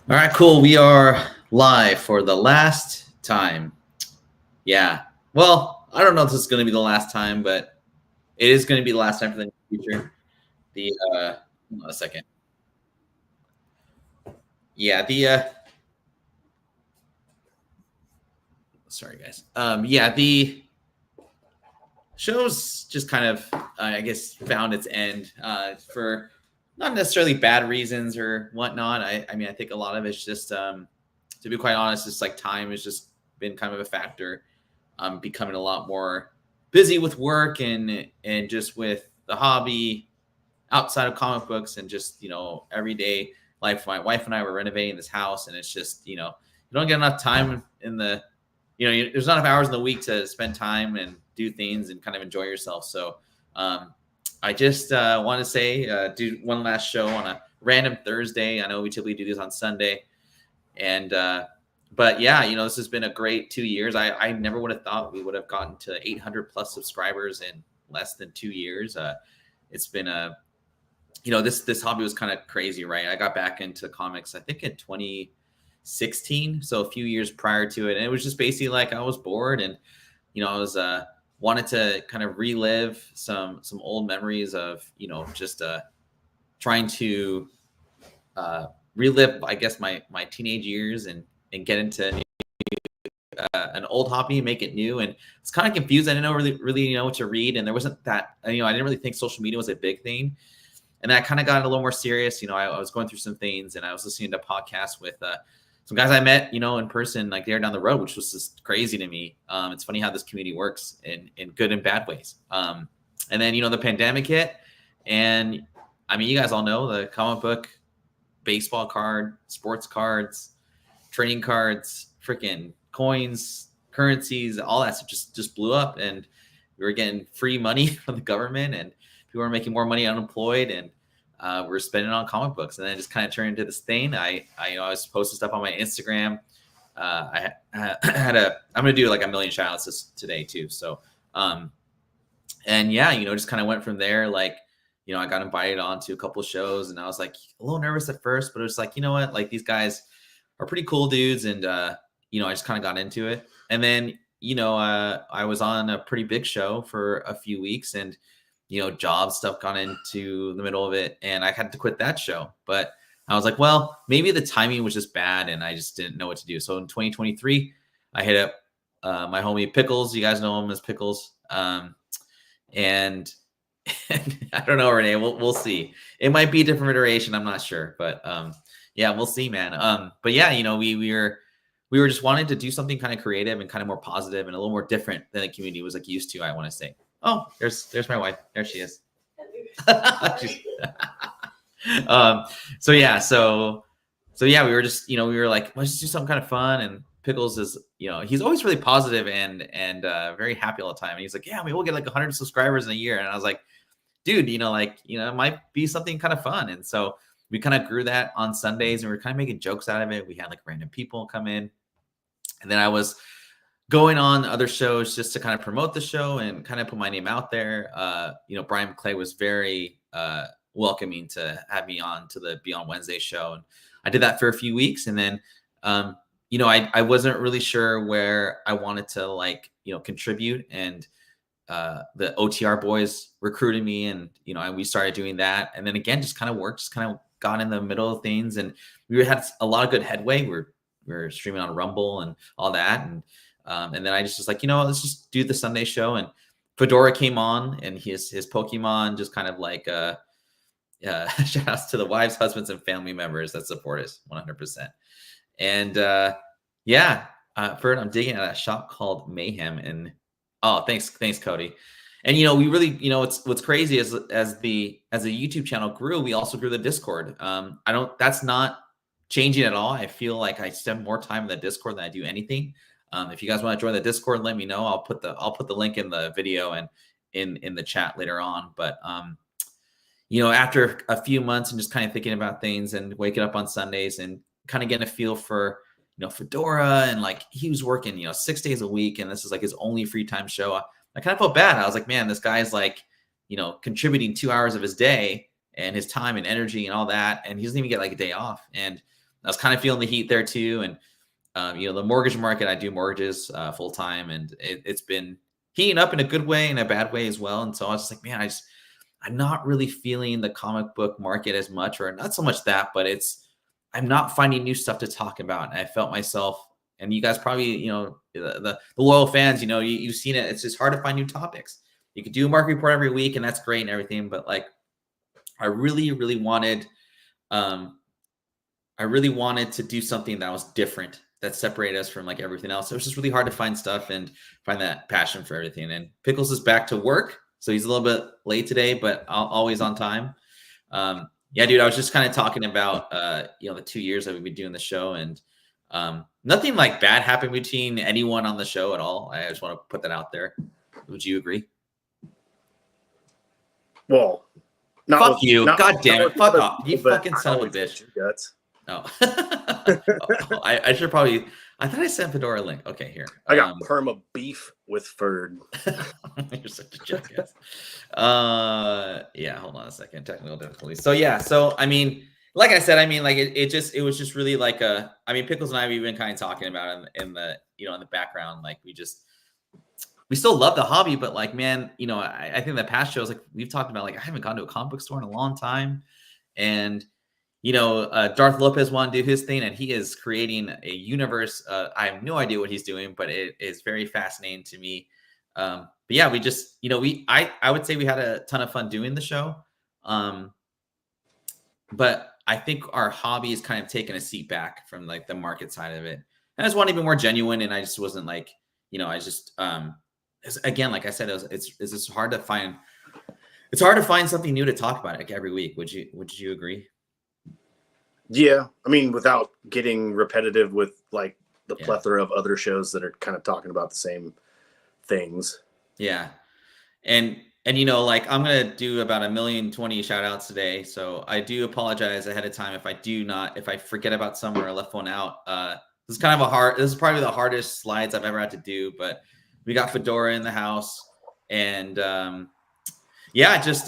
All right, cool. We are live for the last time. Yeah. Well, I don't know if this is going to be the last time, but it is going to be the last time for the future. The hold on a second. Yeah, sorry guys. Yeah, the show's just kind of I guess found its end for not necessarily bad reasons or whatnot. I mean, I think a lot of it's just to be quite honest, it's like time has just been kind of a factor. I'm becoming a lot more busy with work and just with the hobby outside of comic books and just everyday life. My wife and I were renovating this house, and it's just you don't get enough time in the there's not enough hours in the week to spend time and do things and kind of enjoy yourself. So I just want to say do one last show on a random Thursday. I know we typically do this on Sunday, and but yeah, this has been a great 2 years. I never would have thought we would have gotten to 800 plus subscribers in less than 2 years. It's been a this hobby was kind of crazy, right? I got back into comics I think in 2016, so a few years prior to it, and it was just basically like I was bored, and I was wanted to kind of relive some old memories of just trying to relive, I guess, my teenage years and get into an old hobby and make it new. And it's kind of confused. I didn't really know what to read, and there wasn't that I didn't really think social media was a big thing. And that kind of got a little more serious. I was going through some things, and I was listening to podcasts with some guys I met, in person, like they're down the road, which was just crazy to me. It's funny how this community works in good and bad ways. And then, the pandemic hit, and I mean, you guys all know the comic book, baseball card, sports cards, trading cards, freaking coins, currencies, all that stuff just blew up, and we were getting free money from the government, and people were making more money unemployed, and we're spending on comic books. And then it just kind of turned into this thing. I was posting stuff on my Instagram. I'm going to do like a million shout outs today too. So, and yeah, just kind of went from there. Like, I got invited on to a couple of shows, and I was like a little nervous at first, but it was like, you know what, like these guys are pretty cool dudes. And, I just kind of got into it. And then, I was on a pretty big show for a few weeks, and, job stuff got into the middle of it, and I had to quit that show. But I was like, well, maybe the timing was just bad, and I just didn't know what to do. So in 2023, I hit up my homie Pickels. You guys know him as Pickels. And I don't know, Renee. We'll see. It might be a different iteration. I'm not sure, but yeah, we'll see, man. But yeah, we were just wanting to do something kind of creative and kind of more positive and a little more different than the community was like used to, I want to say. Oh, there's my wife. There she is. So yeah, we were just, we were like, let's just do something kind of fun. And Pickles is, he's always really positive and very happy all the time. And he's like, yeah, we'll get like 100 subscribers in a year. And I was like, dude, it might be something kind of fun. And so we kind of grew that on Sundays, and we were kind of making jokes out of it. We had like random people come in, and then I was going on other shows just to kind of promote the show and kind of put my name out there. Brian McClay was very welcoming to have me on to the Beyond Wednesday show. And I did that for a few weeks. And then, I wasn't really sure where I wanted to contribute. And the OTR boys recruited me, and, we started doing that. And then again, just kind of worked, just kind of got in the middle of things. And we had a lot of good headway. We were streaming on Rumble and all that. And then I just was like, let's just do the Sunday show. And Fedora came on, and his Pokemon just kind of like shout outs to the wives, husbands, and family members that support us 100%. And yeah, Ferd, I'm digging at a shop called Mayhem. And oh, thanks, Cody. And we really, what's crazy is as the YouTube channel grew, we also grew the Discord. That's not changing at all. I feel like I spend more time in the Discord than I do anything. If you guys want to join the Discord, let me know. I'll put the link in the video and in the chat later on. But after a few months and just kind of thinking about things and waking up on Sundays and kind of getting a feel for Fedora, and like he was working 6 days a week, and this is like his only free time show. I kind of felt bad. I was like, man, this guy's like contributing 2 hours of his day and his time and energy and all that, and he doesn't even get like a day off. And was kind of feeling the heat there too. And the mortgage market, I do mortgages full time, and it's been heating up in a good way and a bad way as well. And so I was just like, man, I'm not really feeling the comic book market as much, or not so much that, but I'm not finding new stuff to talk about. And I felt myself, and you guys probably, the loyal fans, you've seen it. It's just hard to find new topics. You could do a market report every week, and that's great and everything, but like, I really, really wanted to do something that was different, that separated us from like everything else. It was just really hard to find stuff and find that passion for everything. And Pickles is back to work, so he's a little bit late today, but always on time. Yeah, dude, I was just kind of talking about the 2 years that we've been doing the show, and nothing like bad happened between anyone on the show at all. I just want to put that out there. Would you agree? Well, fuck you. God damn it. Fuck off. You fucking son of a bitch. Guts. No. I should probably. I thought I sent Fedora a link. Okay, here. I got perma beef with Ferd. You're such a jackass. Yeah, hold on a second. Technical difficulties. So yeah, I mean, like I said, I mean, like it was just really like Pickles and I, we've been kind of talking about it in the in the background. Like we still love the hobby, but like, man, I think the past shows, like we've talked about, like I haven't gone to a comic book store in a long time. And, Darth Lopez wanted to do his thing, and he is creating a universe. I have no idea what he's doing, but it is very fascinating to me. But yeah, we just, I would say we had a ton of fun doing the show. But I think our hobby is kind of taken a seat back from like the market side of it. And I just want to be more genuine. And I just wasn't like, again, like I said, it's just hard to find. It's hard to find something new to talk about like every week. Would you agree? Yeah, I mean, without getting repetitive with like the plethora of other shows that are kind of talking about the same things. Yeah, and like I'm gonna do about 1,020,000 shout outs today, so I do apologize ahead of time if I forget about some or I left one out. This is probably the hardest slides I've ever had to do, but we got Fedora in the house, and I just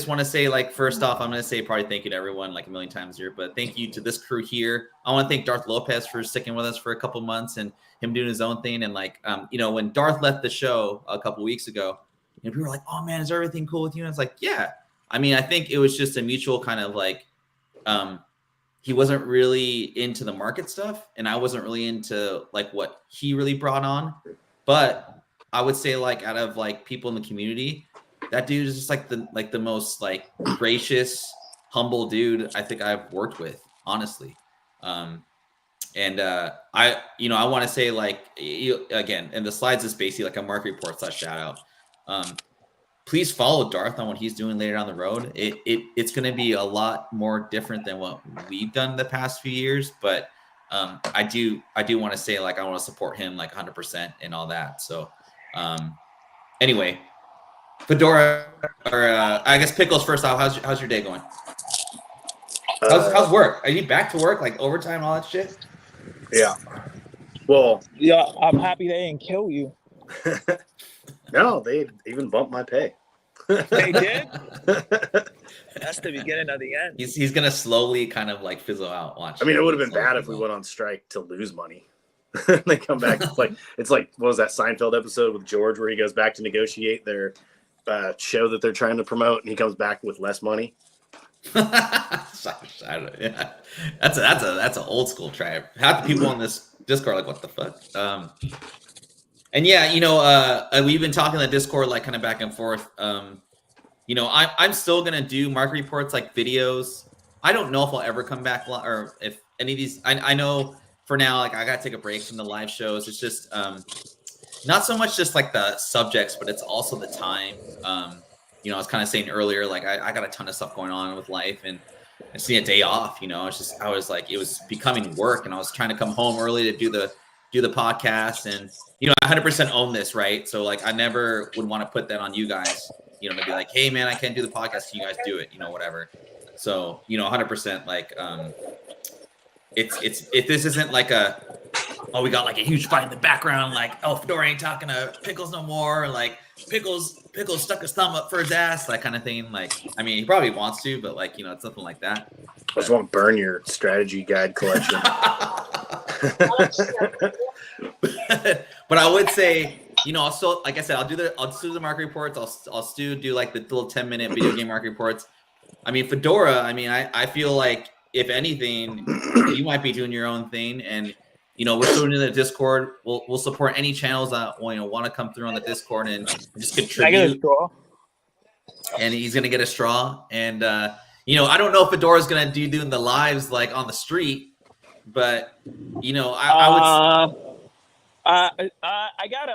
want to say, like, first off, I'm going to say probably thank you to everyone like a million times here, but thank you to this crew here. I want to thank Darth Lopez for sticking with us for a couple months and him doing his own thing. And like, when Darth left the show a couple weeks ago, people were like, oh man, is everything cool with you? And I was like, yeah. I mean, I think it was just a mutual kind of like, he wasn't really into the market stuff, and I wasn't really into like what he really brought on. But I would say, like, out of like people in the community, that dude is just like the most like gracious, humble dude I think I've worked with, honestly. I want to say, like, again, and the slides is basically like a market report / shout out. Please follow Darth on what he's doing later down the road. It's going to be a lot more different than what we've done the past few years, but I do want to say, like, I want to support him like 100% and all that. So anyway, Fedora, or I guess Pickles, first off, how's your day going? How's work? Are you back to work, like overtime and all that shit? Yeah. Well, yeah, I'm happy they didn't kill you. No, they even bumped my pay. They did? That's the beginning of the end. He's gonna slowly kind of like fizzle out. Watch. I mean, it would have been bad if we went on strike to lose money. They come back. It's like what was that Seinfeld episode with George where he goes back to negotiate their show that they're trying to promote, and he comes back with less money. Yeah, that's an old school trap. Half the people on this Discord like, what the fuck? And yeah, we've been talking on the Discord like kind of back and forth. I'm still gonna do market reports like videos. I don't know if I'll ever come back or if any of these. I know for now, like I gotta take a break from the live shows. It's just not so much just like the subjects, but it's also the time. I was kind of saying earlier, like I got a ton of stuff going on with life, and I just need a day off. I was like, it was becoming work, and I was trying to come home early to do the podcast, and I 100% own this, right? So like, I never would want to put that on you guys, to be like, hey man, I can't do the podcast. Can you guys do it? Whatever. So 100% like, it's if this isn't like oh, we got like a huge fight in the background, like, oh, Fedora ain't talking to Pickles no more, like Pickles stuck his thumb up for his ass, that kind of thing. Like, I mean, he probably wants to, but like, it's nothing like that. I just want to burn your strategy guide collection. But I would say, I'll still, like I said, I'll do the market reports. I'll still do like the little 10-minute video game market reports. I mean, Fedora, I feel like if anything, you might be doing your own thing, and we're still in the Discord. We'll support any channels that want to come through on the Discord and just contribute. I get a straw. And he's gonna get a straw, and I don't know if Fedora's gonna doing the lives like on the street, but I would. I got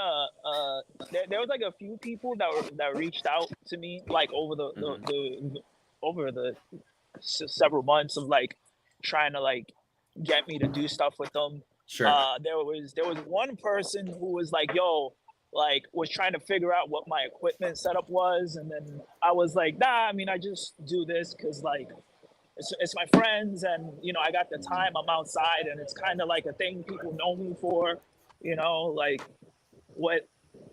there was like a few people that reached out to me like over the several months of like trying to like get me to do stuff with them. Sure. There was one person who was like, yo, like was trying to figure out what my equipment setup was, and then I was like, nah, I mean, I just do this because like it's my friends, and I got the time, I'm outside, and it's kind of like a thing people know me for, like what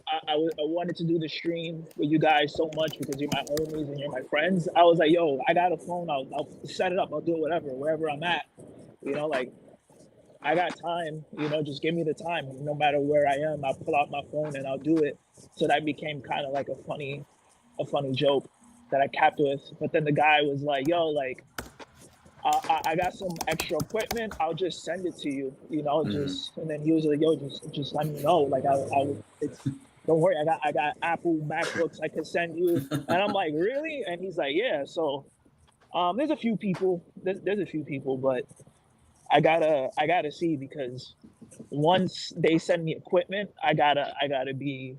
I wanted to do the stream with you guys so much because you're my homies and you're my friends. I was like, yo, I got a phone, I'll set it up, I'll do it wherever I'm at, like I got time, just give me the time. No matter where I am, I'll pull out my phone and I'll do it. So that became kind of like a funny joke that I kept with. But then the guy was like, yo, like, I got some extra equipment. I'll just send it to you, just, and then he was like, yo, just let me know. Like, don't worry. I got Apple MacBooks I can send you. And I'm like, really? And he's like, yeah. So, there's a few people, but I gotta see, because once they send me equipment, I gotta be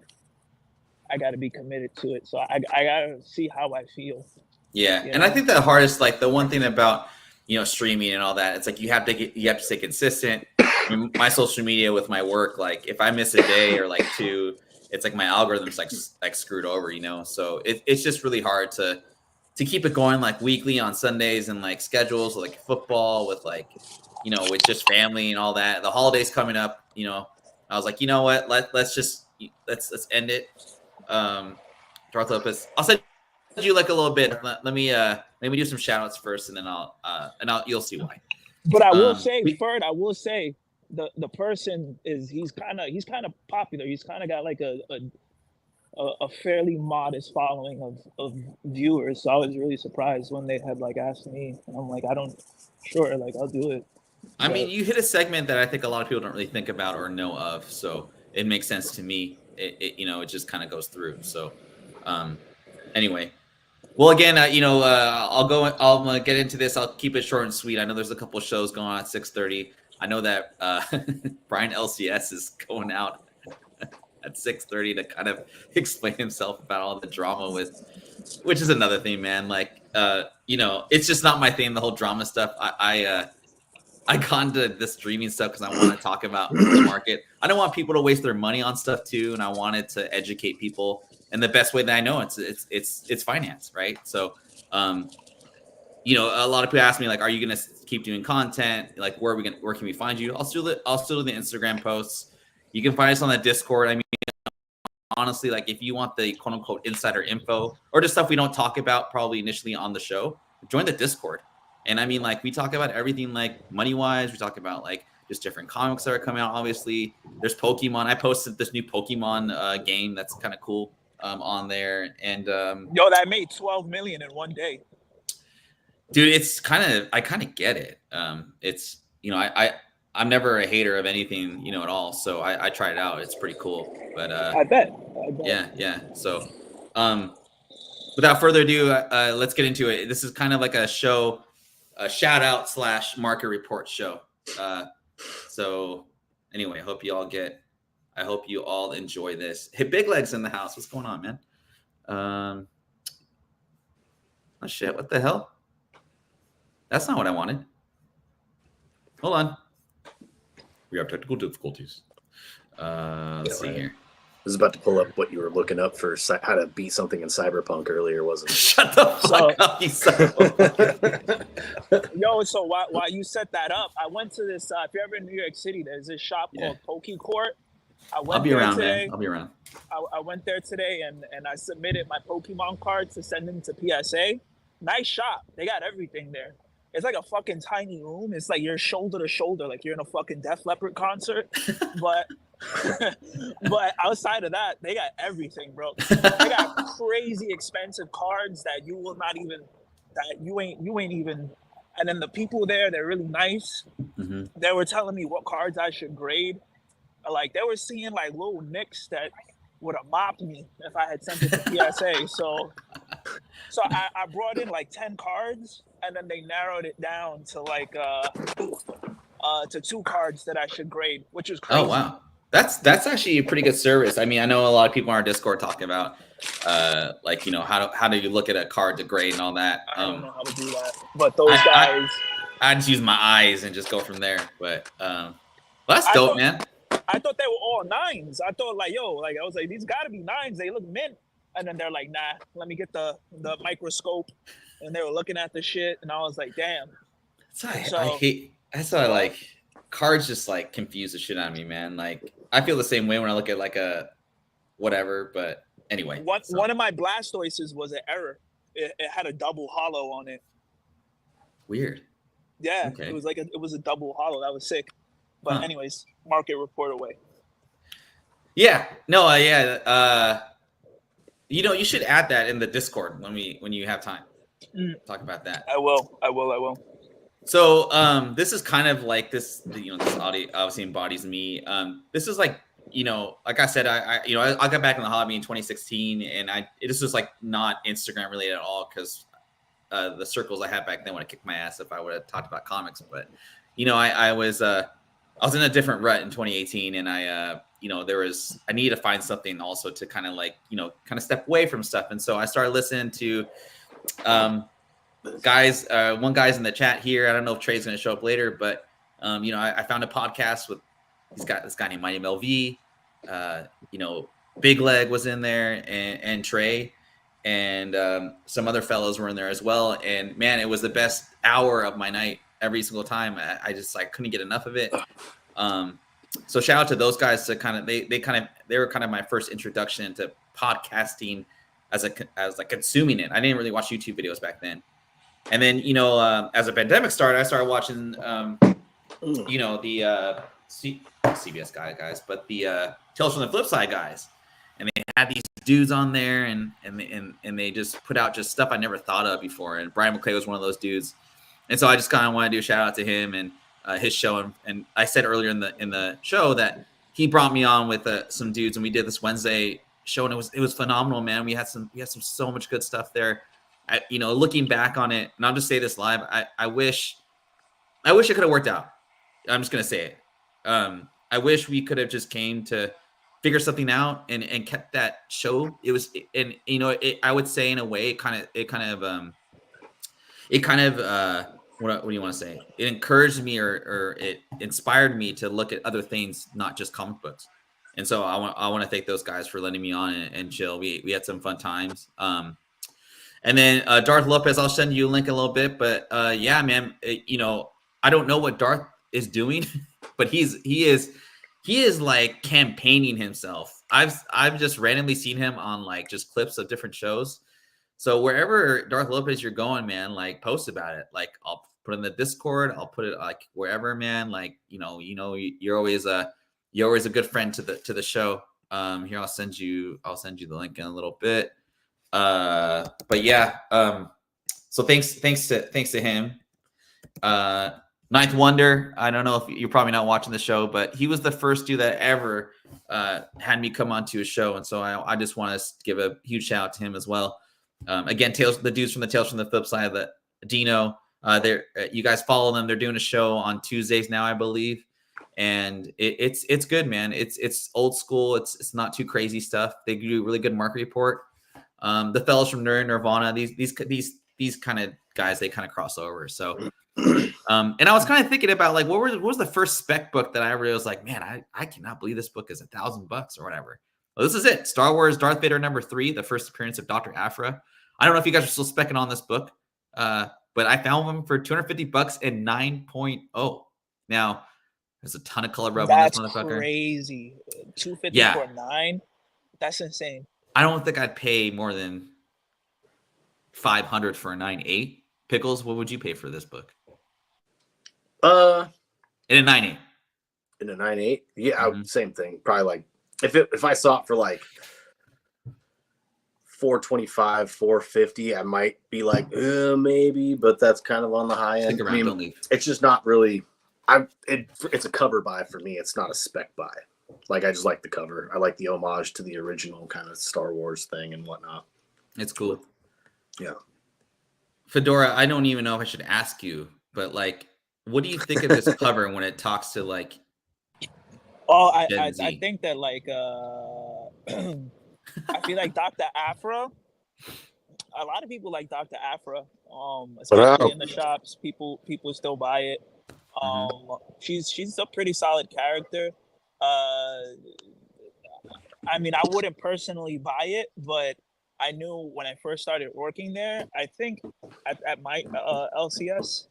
committed to it. So I gotta see how I feel. Yeah, and I think the hardest, like the one thing about streaming and all that, it's like you have to stay consistent. I mean, my social media with my work, like if I miss a day or like two, it's like my algorithm's like screwed over, So it's just really hard to keep it going like weekly on Sundays and like schedules with like football with like with just family and all that. The holidays coming up, I was like, you know what, let's end it. Darth Lopez, I'll send you like a little bit. Let me do some shout outs first, and then you'll see why. But I will say, Ferd, the person he's kind of popular. He's kind of got like a fairly modest following of viewers. So I was really surprised when they had like asked me, and I'm like, sure, like I'll do it. I mean, you hit a segment that I think a lot of people don't really think about or know of, so it makes sense to me. It just kind of goes through. So, anyway, well, again, I'm gonna get into this. I'll keep it short and sweet. I know there's a couple shows going on at 6:30. I know that Brian LCS is going out at 6:30 to kind of explain himself about all the drama which is another thing, man. Like, it's just not my thing, the whole drama stuff. I got into this streaming stuff because I want to talk about the market. I don't want people to waste their money on stuff too, and I wanted to educate people. And the best way that I know it's finance, right? So, a lot of people ask me like, "Are you gonna keep doing content? Like, where can we find you?" I'll still do the Instagram posts. You can find us on the Discord. I mean, honestly, like if you want the quote unquote insider info or just stuff we don't talk about probably initially on the show, join the Discord. And I mean, like we talk about everything like money wise. We talk about like just different comics that are coming out. Obviously, there's Pokemon. I posted this new Pokemon game that's kind of cool on there. And yo, that made 12 million in one day. Dude, I kind of get it. It's I'm never a hater of anything at all. So I tried it out. It's pretty cool. But I bet. Yeah. So without further ado, let's get into it. This is kind of like a show. A shout out / market report show. So anyway, I hope you all enjoy this. Hey, Big Legs in the house. What's going on, man? Oh shit, what the hell? That's not what I wanted. Hold on. We have technical difficulties. Let's see here. was about to pull up what you were looking up for how to beat something in Cyberpunk earlier, wasn't it? Shut the fuck up, you son of a- Yo, so while you set that up, I went to this. If you're ever in New York City, there's this shop called Poke Court. I'll be around, man. I'll be around. I went there today and I submitted my Pokemon cards to send them to PSA. Nice shop. They got everything there. It's like a fucking tiny room. It's like you're shoulder to shoulder, like you're in a fucking Def Leppard concert. But but outside of that, they got everything, bro. They got crazy expensive cards that you will not even, that you ain't even. And then the people there, they're really nice. Mm-hmm. They were telling me what cards I should grade. Like they were seeing like little nicks that would have mopped me if I had sent it to PSA. So I brought in like 10 cards, and then they narrowed it down to like to 2 cards that I should grade, which is crazy. Oh wow, that's actually a pretty good service. I mean, I know a lot of people on our Discord talking about like, you know, how do you look at a card to grade and all that. I don't know how to do that, but those guys. I just use my eyes and just go from there. But well, that's dope, man. I thought they were all 9s. I thought like, yo, like I was like, these got to be 9s. They look mint. And then they're like, nah, let me get the microscope. And they were looking at the shit, and I was like, damn. I hate. That's why like cards just like confuse the shit out of me, man. Like I feel the same way when I look at like a whatever. But anyway, one of my Blastoises was an error. It had a double hollow on it. Weird. Yeah, okay. It was a double hollow. That was sick. But anyways, market report away. Yeah. No. Yeah. You know, you should add that in the Discord when you have time. Talk about that. I will. So this is kind of like this. You know, this audio obviously embodies me. This is like, you know, like I said, I got back in the hobby in 2016, and this was like not Instagram related at all, because the circles I had back then would have kicked my ass if I would have talked about comics. But you know, I was in a different rut in 2018, and I needed to find something also to kind of like, you know, kind of step away from stuff. And so I started listening to guys, one guy's in the chat here. I don't know if Trey's going to show up later, but you know, I found a podcast with this guy named Mighty MLV. You know, Big Leg was in there, and Trey, and some other fellows were in there as well. And man, it was the best hour of my night every single time. I just like couldn't get enough of it. So shout out to those guys to kind of they were kind of my first introduction into podcasting as like consuming it. I didn't really watch YouTube videos back then. And then, you know, as a pandemic started, I started watching you know, the CBS guys, but the Tales from the Flip Side guys. And they had these dudes on there, and they just put out just stuff I never thought of before. And Brian McClay was one of those dudes. And so I just kind of want to do a shout out to him and his show. And I said earlier in the show that he brought me on with some dudes, and we did this Wednesday show, and it was phenomenal, man. We had some so much good stuff there. You know, looking back on it, and I'll just say this live, I wish it could have worked out. I'm just gonna say it. I wish we could have just came to figure something out and kept that show. It was, and you know, I would say in a way, it kind of what do you want to say? It encouraged me or it inspired me to look at other things, not just comic books. And so I want to thank those guys for letting me on and chill. We had some fun times. And then Darth Lopez, I'll send you a link in a little bit. But yeah, man, you know, I don't know what Darth is doing, but he is like campaigning himself. I've just randomly seen him on like just clips of different shows. So wherever Darth Lopez you're going, man, like post about it. Like I'll put it in the Discord. I'll put it like wherever, man. Like you know, you're always a good friend to the show. Here I'll send you the link in a little bit. But yeah, so thanks to him. Ninth Wonder, I don't know if you're probably not watching the show, but he was the first dude that ever had me come onto a show, and so I just want to give a huge shout out to him as well. Again, the dudes from the Tales from the Flip Side, the Dino, you guys follow them. They're doing a show on Tuesdays now, I believe, and it's good, man. It's old school. It's not too crazy stuff. They do a really good market report. The fellows from Nirvana, these kind of guys, they kind of cross over. So, and I was kind of thinking about like, what was the first spec book that I really was like, man, I cannot believe this book is $1,000 or whatever. Well, this is it. Star Wars Darth Vader #3, the first appearance of Dr. Aphra. I don't know if you guys are still specking on this book, but I found them for $250 and 9.0. Now, there's a ton of color rub on this That's motherfucker. crazy. 250 for a 9. That's insane. I don't think I'd pay more than $500 for a 9.8. Pickles, what would you pay for this book? In a 9.8. In a 9.8, yeah, same thing. Probably like if I saw it for like $425, $450, I might be like, maybe, but that's kind of on the high end. Stick around, don't leave. It's just not really. It's a cover buy for me. It's not a spec buy. Like, I just like the cover. I like the homage to the original kind of Star Wars thing and whatnot. It's cool. Yeah. Fedora, I don't even know if I should ask you, but like, what do you think of this cover when it talks to like? Oh, I think that like I feel like Dr. Aphra. A lot of people like Dr. Aphra. Especially in the shops, people still buy it. She's a pretty solid character. I mean, I wouldn't personally buy it, but I knew when I first started working there. I think at my LCS,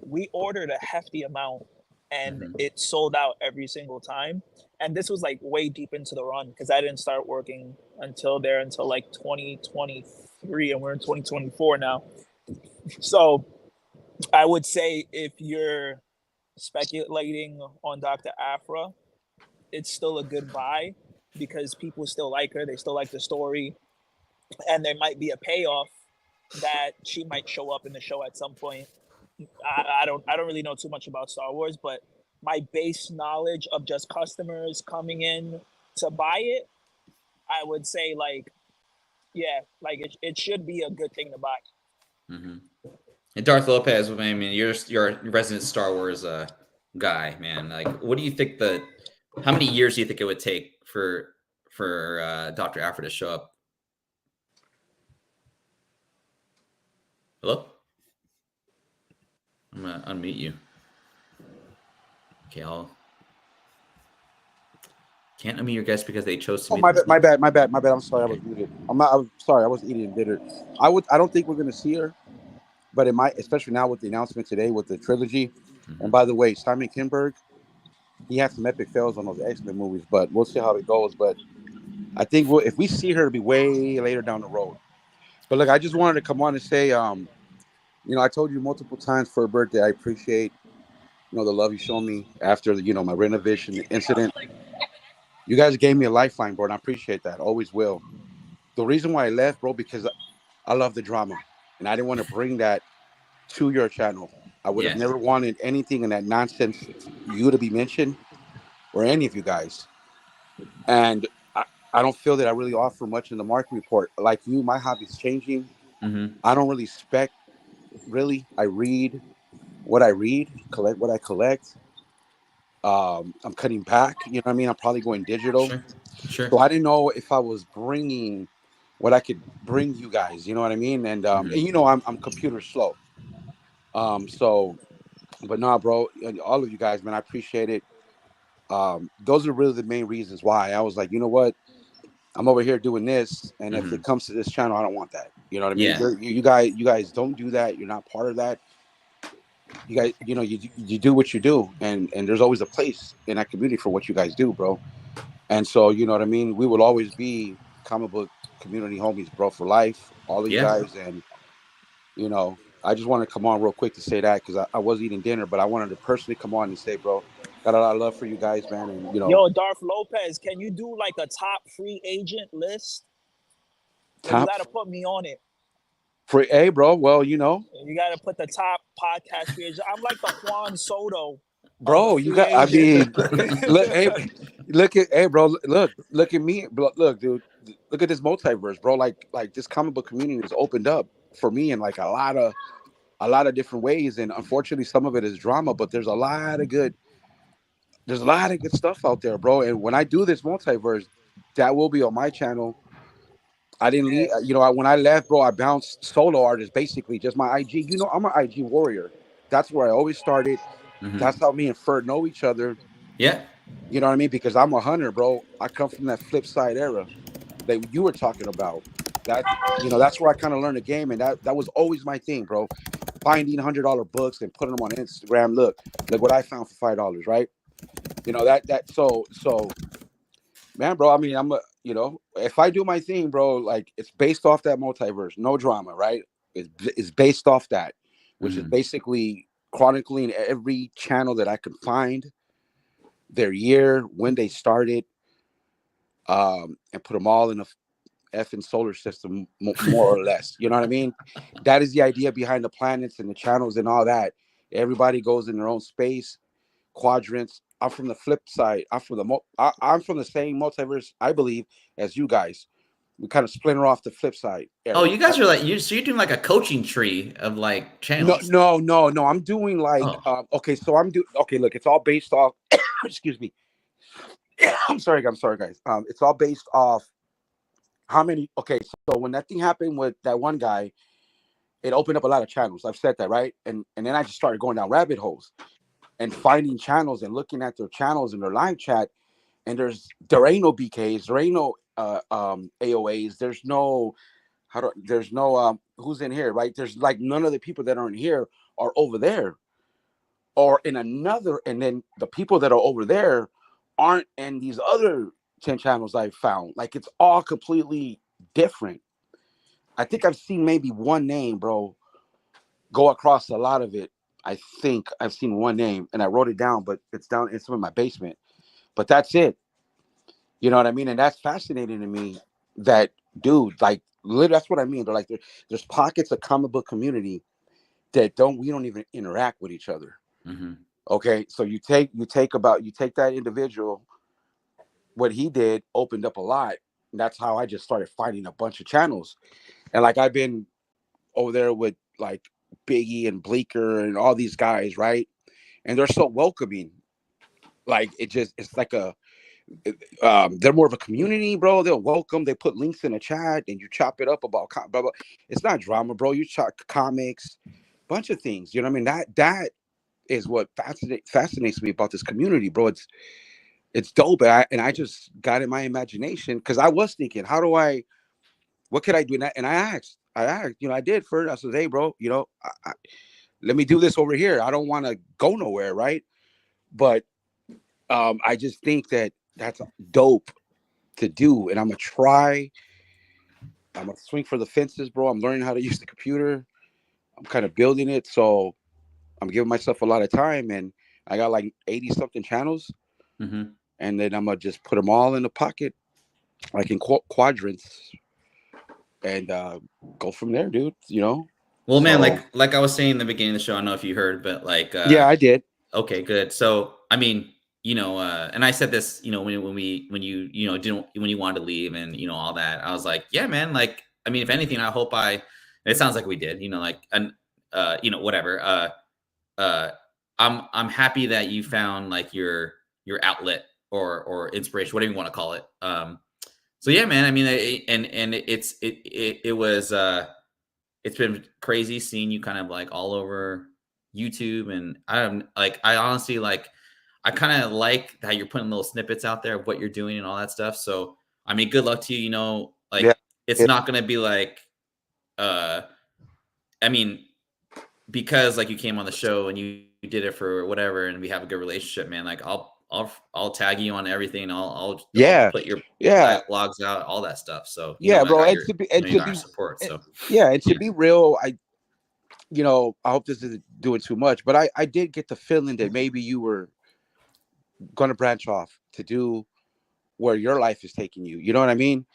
we ordered a hefty amount, and it sold out every single time. And this was like way deep into the run because I didn't start working until like 2023, and we're in 2024 now. So I would say if you're speculating on Dr. Aphra, it's still a good buy because people still like her. They still like the story, and there might be a payoff that she might show up in the show at some point. I don't really know too much about Star Wars, but my base knowledge of just customers coming in to buy it, I would say like, yeah, like it should be a good thing to buy. And Darth Lopez, I mean, you're a resident Star Wars guy, man. Like, what do you think how many years do you think it would take for Dr. Aphra to show up? Hello? I'm gonna unmute you. Okay, can't unmute your guest because they chose to. Oh, my bad. I'm sorry, I was muted. I'm sorry, I was eating dinner. I don't think we're gonna see her, but it might, especially now with the announcement today with the trilogy. And by the way, Simon Kinberg, he had some epic fails on those X-Men movies, but we'll see how it goes. But I think if we see her, it'll be way later down the road. But look, I just wanted to come on and say, I told you multiple times for her birthday, I appreciate, the love you showed me after, my renovation incident. You guys gave me a lifeline, bro, and I appreciate that. Always will. The reason why I left, bro, because I love the drama, and I didn't want to bring that to your channel. I would have never wanted anything in that nonsense you to be mentioned, or any of you guys. And I don't feel that I really offer much in the market report. Like you, my hobby's changing. I don't really spec, really. I read what I read, collect what I collect. I'm cutting back, you know what I mean? I'm probably going digital. Sure. So I didn't know if I was bringing what I could bring you guys, you know what I mean? And, and I'm computer slow. But nah, bro, all of you guys, man, I appreciate it. Those are really the main reasons why I was like, you know what? I'm over here doing this, and if it comes to this channel, I don't want that. You know what I mean? Yeah. You guys don't do that. You're not part of that. You guys, you do what you do, and there's always a place in that community for what you guys do, bro. And so, you know what I mean? We will always be comic book community homies, bro, for life. All of you guys, and I just want to come on real quick to say that because I was eating dinner, but I wanted to personally come on and say, bro, got a lot of love for you guys, man. And Yo, Darth Lopez, can you do like a top free agent list? You gotta put me on it. Hey, bro. Well, you gotta put the top podcast free agent. I'm like the Juan Soto. Bro, you got. I mean, look at me, look, dude. Look at this multiverse, bro. Like this comic book community has opened up for me in like a lot of different ways, and unfortunately, some of it is drama, but there's a lot of good stuff out there, bro. And when I do this multiverse, that will be on my channel. I didn't leave, when I left, bro, I bounced solo artists, basically just my IG. I'm an IG warrior. That's where I always started. That's how me and Ferd know each other. Yeah. You know what I mean? Because I'm a hunter, bro. I come from that flip side era that you were talking about. That that's where I kind of learned the game, and that was always my thing, bro. Finding $100 books and putting them on Instagram. Look what I found for $5, right? So man, bro. I mean, if I do my thing, bro, like it's based off that multiverse, no drama, right? It's based off that, which is basically chronicling every channel that I could find, their year, when they started, and put them all in a effing solar system, more or less. You know what I mean? That is the idea behind the planets and the channels and all that. Everybody goes in their own space, quadrants. I'm from the flip side. I'm from the same multiverse, I believe, as you guys. We kind of splinter off the flip side Oh, area. you guys are like so you're doing like a coaching tree of like No, channels. no. I'm doing like Oh. okay. So I'm doing okay. Look, it's all based off. Excuse me. I'm sorry, guys. It's all based off how many. Okay, so when that thing happened with that one guy, it opened up a lot of channels. I've said that, right? And then I just started going down rabbit holes and finding channels and looking at their channels and their live chat. And there ain't no BKs, there ain't no AOAs, there's no who's in here, right? There's like none of the people that aren't here are over there or in another, and then the people that are over there aren't in these other 10 channels I found. Like it's all completely different. I think I've seen maybe one name, bro, go across a lot of it. I think I've seen one name and I wrote it down, but it's in my basement. But that's it. You know what I mean? And that's fascinating to me that, dude, like, literally, that's what I mean. They're like, there's pockets of comic book community that we don't even interact with each other. Okay. So you take that individual, what he did opened up a lot. And that's how I just started finding a bunch of channels. And like, I've been over there with like Biggie and Bleeker and all these guys, right? And they're so welcoming. Like it's like they're more of a community, bro. They'll welcome. They put links in the chat, and you chop it up about blah, blah. It's not drama, bro. You chop comics, bunch of things. You know what I mean? That is what fascinates me about this community, bro. It's dope, and I just got in my imagination because I was thinking, what could I do? And I asked, I did first. I said, hey, bro, let me do this over here. I don't want to go nowhere, right? But I just think that's dope to do, and I'm gonna swing for the fences, bro. I'm learning how to use the computer. I'm kind of building it, so I'm giving myself a lot of time, and I got like 80 something channels, and then I'm gonna just put them all in the pocket, like in quadrants, and go from there, dude. Well, man, like I was saying in the beginning of the show, I don't know if you heard, but like yeah, I did. Okay, good. So I mean, and I said this, when you didn't when you wanted to leave and all that, I was like, yeah, man. Like, I mean, if anything, I hope it sounds like we did, like, and whatever. Uh, I'm happy that you found like your outlet or inspiration, whatever you want to call it. So yeah, man. I mean, it's been crazy seeing you kind of like all over YouTube, and I honestly like, I kind of like how you're putting little snippets out there of what you're doing and all that stuff. So I mean, good luck to you. Yeah. It's not gonna be like, I mean, because like you came on the show and you did it for whatever, and we have a good relationship, man. Like I'll tag you on everything. I'll put your blogs out, all that stuff. So bro, I and got your support. So and to be real, I hope this isn't doing too much, but I did get the feeling that maybe you were going to branch off to do where your life is taking you. You know what I mean?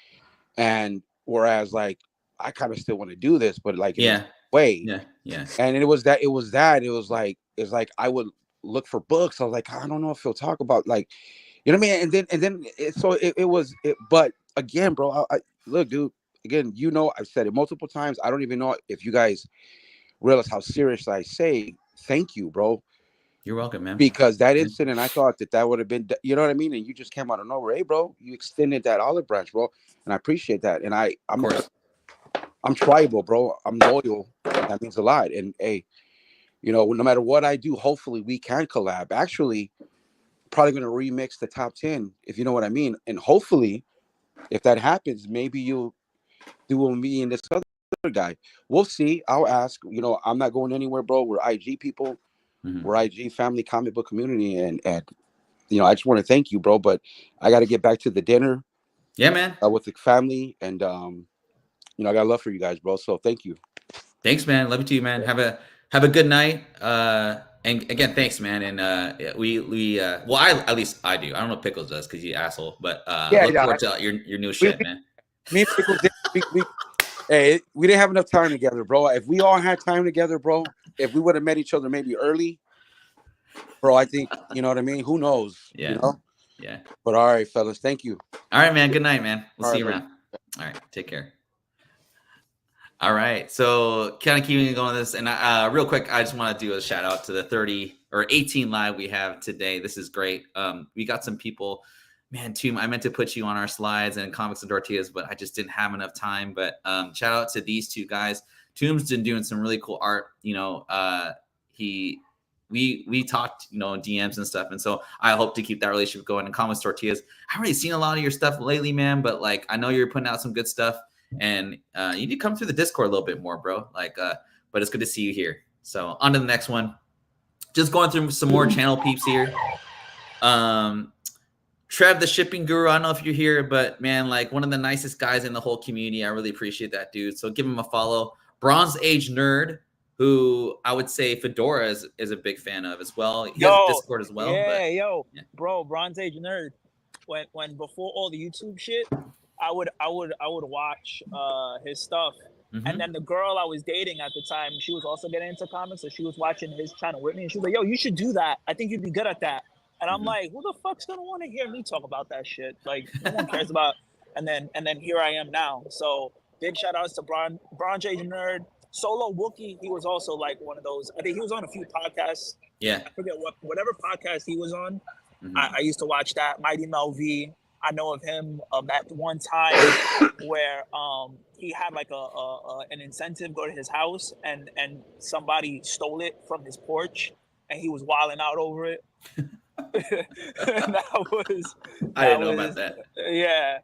And whereas like I kind of still want to do this, but like in a way. Yeah. And it was like I would look for books. I was like, I don't know if he'll talk about like, you know what I mean? And then it was but again, bro, I look, dude, again, I've said it multiple times. I don't even know if you guys realize how serious I say thank you, bro. You're welcome, man. Because that incident, I thought that would have been, you know what I mean? And you just came out of nowhere. Hey, bro, you extended that olive branch, bro. And I appreciate that. And I'm tribal, bro. I'm loyal. That means a lot. And hey, no matter what I do, hopefully we can collab. Actually, probably going to remix the top 10, if you know what I mean. And hopefully, if that happens, maybe you'll do with me and this other guy. We'll see. I'll ask. You know, I'm not going anywhere, bro. We're IG people. We're IG family comic book community, and you know, I just want to thank you, bro. But I got to get back to the dinner. Yeah, man. With the family, and you know, I got love for you guys, bro. So thank you. Thanks, man. Love you too, man. Have a good night. And again, thanks, man. And we well, at least I do. I don't know if Pickles does because you asshole. But look forward to your new shit, man. Me and Pickles, hey, we didn't have enough time together, bro. If we all had time together, bro, if we would have met each other maybe early, bro, I think, you know what I mean? Who knows? Yeah. You know? Yeah. But all right, fellas, thank you. All right, man. Good night, man. We'll see you around. Man. All right. Take care. All right. So kind of keeping going with this. And real quick, I just want to do a shout out to the 30 or 18 live we have today. This is great. We got some people, man, Toom, I meant to put you on our slides and comics and tortillas, but I just didn't have enough time. But shout out to these two guys. Toom's been doing some really cool art. You know, we talked, you know, DMs and stuff. And so I hope to keep that relationship going. And comics tortillas, I haven't really seen a lot of your stuff lately, man, but like, I know you're putting out some good stuff. And you need to come through the Discord a little bit more, bro. Like, but it's good to see you here. So on to the next one. Just going through some more channel peeps here. Trev, the shipping guru. I don't know if you're here, but man, like one of the nicest guys in the whole community. I really appreciate that dude. So give him a follow. Bronze Age Nerd, who I would say Fedora is a big fan of as well. He has a Discord as well. Yeah, but, bro, Bronze Age Nerd. When before all the YouTube shit, I would watch his stuff. And then the girl I was dating at the time, she was also getting into comics, so she was watching his channel with me, and she was like, "Yo, you should do that. I think you'd be good at that." And I'm like, "Who the fuck's gonna want to hear me talk about that shit? Like, no one cares about." And then here I am now. So big shout outs to Bronze Age Nerd, Solo Wookie. He was also like one of those. I think he was on a few podcasts. Yeah, I forget whatever podcast he was on. I used to watch that. Mighty Mel V. I know of him that one time where he had like an incentive go to his house and somebody stole it from his porch and he was wilding out over it. I didn't know about that. Yeah.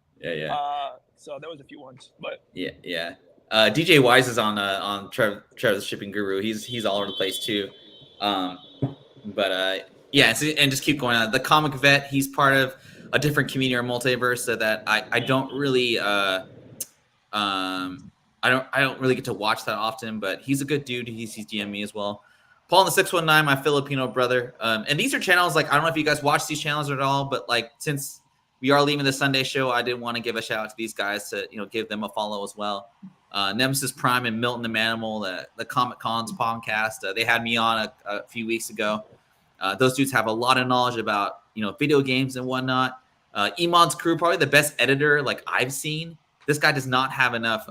So there was a few ones, but yeah. DJ Wise is on Trev the Shipping Guru. He's all over the place too. Yeah, and just keep going on. The Comic Vet, he's part of a different community or multiverse so that I don't really I don't really get to watch that often, but he's a good dude. He's DM me as well. Paul in the 619, my Filipino brother. And these are channels like I don't know if you guys watch these channels at all, but like since we are leaving the Sunday show, I did want to give a shout out to these guys to give them a follow as well. Nemesis Prime and Milton the Manimal, the Comic Cons podcast. They had me on a few weeks ago. Those dudes have a lot of knowledge about video games and whatnot. Iman's crew, probably the best editor like I've seen. This guy does not have enough.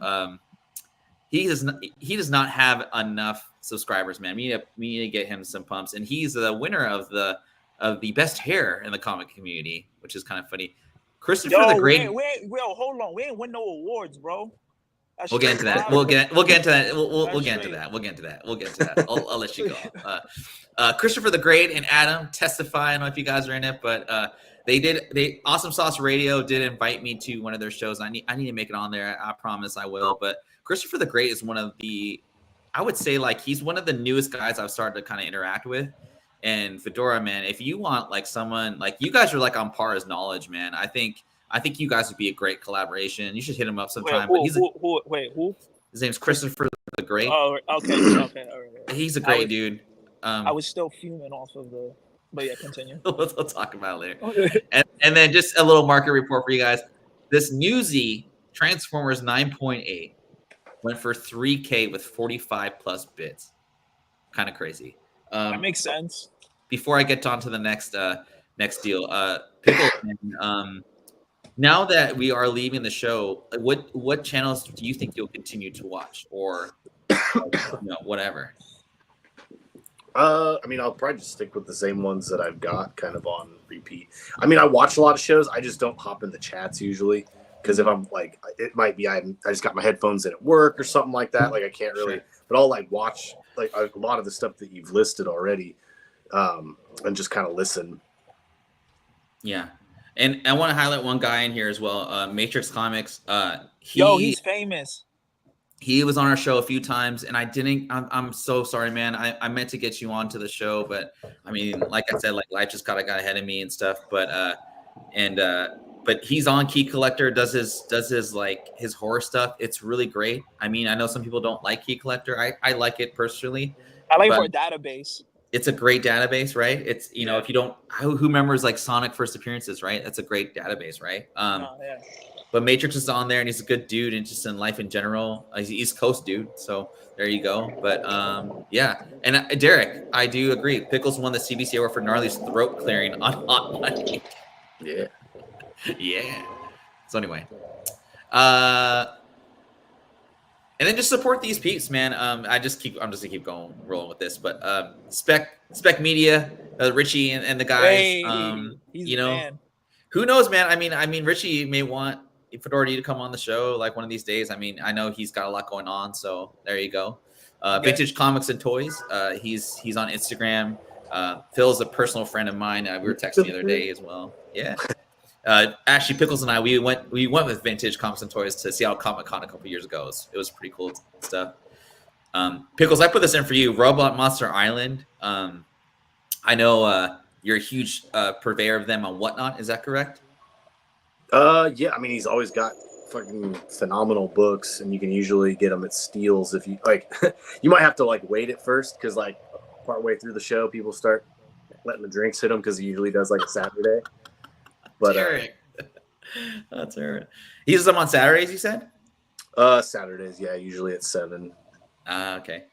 He does not have enough subscribers, man. We need to get him some pumps, and he's the winner of the best hair in the comic community, which is kind of funny. Christopher the Great. Wait, hold on. We ain't win no awards, bro. We'll get into that. We'll get into that. We'll get into that. We'll get into that. I'll let you go. Christopher the Great and Adam testify. I don't know if you guys are in it, but they Awesome Sauce Radio did invite me to one of their shows. I need to make it on there. I promise I will. But Christopher the Great is one of the, I would say like he's one of the newest guys I've started to kind of interact with. And Fedora, man, if you want like someone like you guys are like on par as knowledge, man. I think you guys would be a great collaboration. You should hit him up sometime. Who? His name's Christopher the Great. Oh, okay. All right. He's a great dude. I was still fuming off of the, but yeah, continue. we'll talk about it later. and then just a little market report for you guys. This Newsy Transformers 9.8 went for 3K with 45 plus bits. Kind of crazy. That makes sense. Before I get on to the next deal, Pickles, now that we are leaving the show, what channels do you think you'll continue to watch, or whatever? I mean, I'll probably just stick with the same ones that I've got kind of on repeat. I mean, I watch a lot of shows. I just don't hop in the chats usually because if I'm like, it might be I just got my headphones in at work or something like that. Like I can't really, but I'll like watch like a lot of the stuff that you've listed already, and just kind of listen. Yeah. And I want to highlight one guy in here as well, Matrix Comics. Yo, he's famous. He was on our show a few times, and I'm so sorry, man. I meant to get you onto the show, but I mean, like I said, like life just got ahead of me and stuff. But he's on Key Collector, does his like his horror stuff. It's really great. I mean, I know some people don't like Key Collector. I like it personally. I like it for a database. It's a great database, right? It's know, if you don't, who remembers like Sonic first appearances, right? That's a great database, right? Yeah. But Matrix is on there, and he's a good dude, and just in life in general, he's an East Coast dude. So there you go. But yeah, and Derek, I do agree. Pickles won the CBC award for gnarliest throat clearing on Hot Money. Yeah, yeah. So anyway, and then just support these peeps, man. I'm just gonna keep going, rolling with this. But Spec Media, Richie and the guys, you know, man. Who knows, man? I mean, Richie may want Fedora to come on the show like one of these days. I mean, I know he's got a lot going on, so there you go. Vintage Comics and Toys. He's on Instagram. Phil's a personal friend of mine. We were texting the other day as well. Yeah. Actually, Pickles and I we went with Vintage Comics and Toys to Seattle Comic Con a couple years ago. It was pretty cool stuff. Pickles, I put this in for you. Robot Monster Island. I know you're a huge purveyor of them on Whatnot. Is that correct? Yeah. I mean, he's always got fucking phenomenal books, and you can usually get them at Steels if you like. You might have to like wait at first because like partway through the show, people start letting the drinks hit him because he usually does like a Saturday. But that's Eric. He does them on Saturdays, you said? Saturdays, yeah, usually at 7. Okay.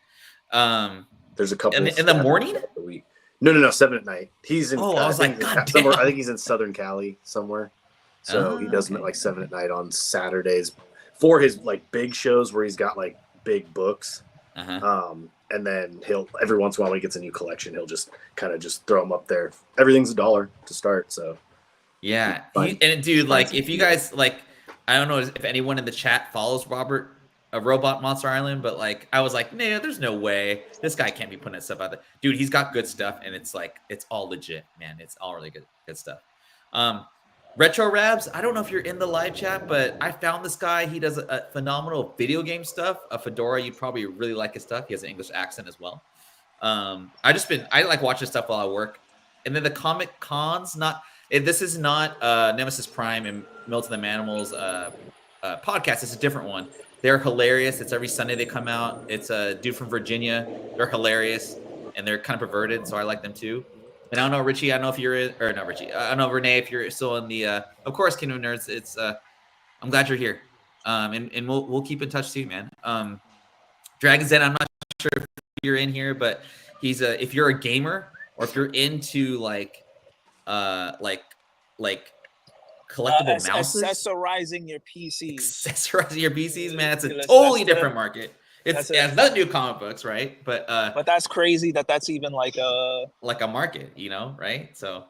There's a couple in the morning? A week. No, 7 at night. He's in. I was like, God somewhere. damn. I think he's in Southern Cali somewhere. So he does them at like 7 at night on Saturdays for his like big shows where he's got like big books. And then he'll every once in a while when he gets a new collection, he'll just kind of just throw them up there. Everything's $1 to start. So yeah, dude, like if you guys like, I don't know if anyone in the chat follows Robot Monster Island, but like I was like, nah, there's no way this guy can't be putting that stuff out there. Dude, he's got good stuff, and it's like it's all legit, man. It's all really good stuff. Retro Rabs, I don't know if you're in the live chat, but I found this guy. He does a phenomenal video game stuff. A Fedora, you'd probably really like his stuff. He has an English accent as well. I like watching stuff while I work. And then the Comic Cons, this is not Nemesis Prime and Milton the Manimals podcast. It's a different one. They're hilarious. It's every Sunday they come out. It's a dude from Virginia. They're hilarious, and they're kind of perverted, so I like them too. And I don't know, Richie, I don't know if you're in, or not Richie. I don't know, Renee, if you're still in the, of course, Kingdom Nerds. It's, I'm glad you're here. And we'll keep in touch too, man. Dragon's Den, I'm not sure if you're in here, but he's if you're a gamer or if you're into like collectible mouses. Accessorizing your PCs. Accessorizing your PCs, man. It's a totally different market. It has nothing to do with comic books, right? But that's crazy that's even like a market, you know, right? So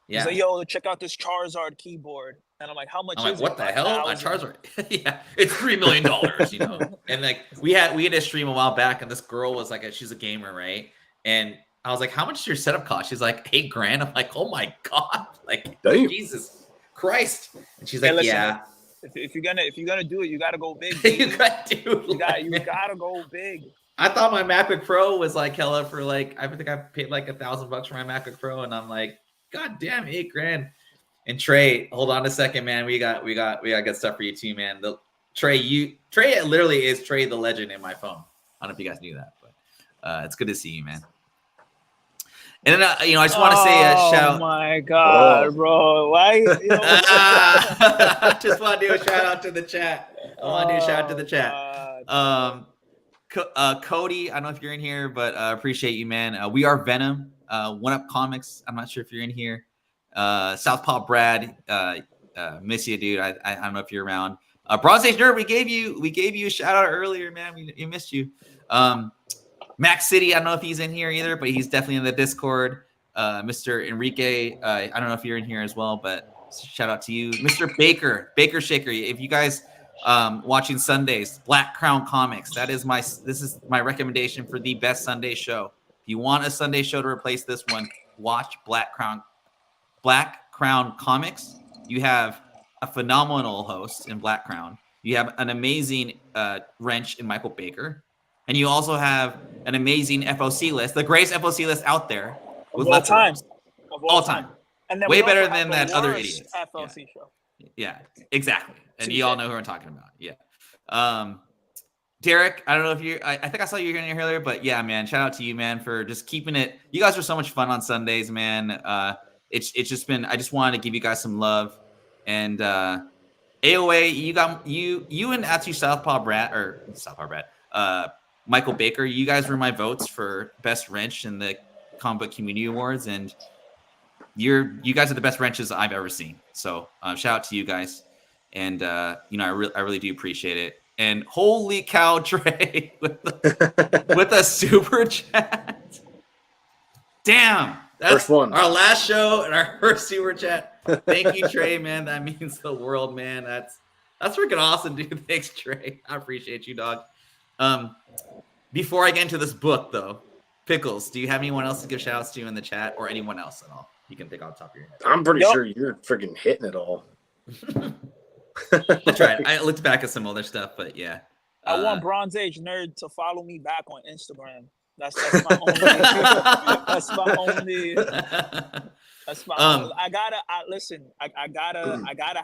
yeah. So yo, check out this Charizard keyboard, and I'm like, how much? I'm like, what the hell? On Charizard? Yeah, it's $3 million, you know. And like we had a stream a while back, and this girl was like, she's a gamer, right? And I was like, how much does your setup cost? She's like, $8,000. I'm like, oh my god, like damn. Jesus Christ. And she's like, listen, yeah. If you're gonna do it, you gotta go big. You gotta go big. I thought my MacBook Pro was like hella for like I think I paid like $1,000 for my MacBook Pro, and I'm like, god damn, $8,000. And Trey, hold on a second, man. We got good stuff for you too, man. Trey literally is Trey the legend in my phone. I don't know if you guys knew that, but it's good to see you, man. And then, I just want to say a shout. Oh my god, bro! Why? I just want to do a shout out to the chat. Cody, I don't know if you're in here, but appreciate you, man. We are Venom. One Up Comics. I'm not sure if you're in here. Southpaw Brad, miss you, dude. I don't know if you're around. Bronze Age Nerd, we gave you a shout out earlier, man. We missed you. Max City, I don't know if he's in here either, but he's definitely in the Discord. Mr. Enrique, I don't know if you're in here as well, but shout out to you. Mr. Baker Shaker. If you guys watching Sundays, Black Crown Comics, this is my recommendation for the best Sunday show. If you want a Sunday show to replace this one, watch Black Crown Black Crown Comics. You have a phenomenal host in Black Crown. You have an amazing wrench in Michael Baker. And you also have an amazing FOC list, the greatest FOC list out there with Of all time. Leftovers. Of All time. And then way we also better have than the that other worst idiot. FLC show. Yeah, exactly. And Touché. you all know who I'm talking about. Yeah. Derek, I don't know if you, I think I saw you in here earlier, but yeah, man, shout out to you, man, for just keeping it. You guys are so much fun on Sundays, man. It's just been, I just wanted to give you guys some love. And AOA, you and Atsu Michael Baker, you guys were my votes for best wrench in the comic book community awards. And you guys are the best wrenches I've ever seen. So shout out to you guys. And, I really do appreciate it. And holy cow, Trey, with a super chat. Damn. That's First one. Our last show and our first super chat. Thank you, Trey, man. That means the world, man. That's freaking awesome, dude. Thanks, Trey. I appreciate you, dog. Before I get into this book, though, Pickles, do you have anyone else to give shout outs to in the chat or anyone else at all? You can think off the top of your head. I'm pretty sure you're freaking hitting it all. I tried. I looked back at some other stuff, but yeah. I want Bronze Age Nerd to follow me back on Instagram. That's my only. That's my only. That's my. I gotta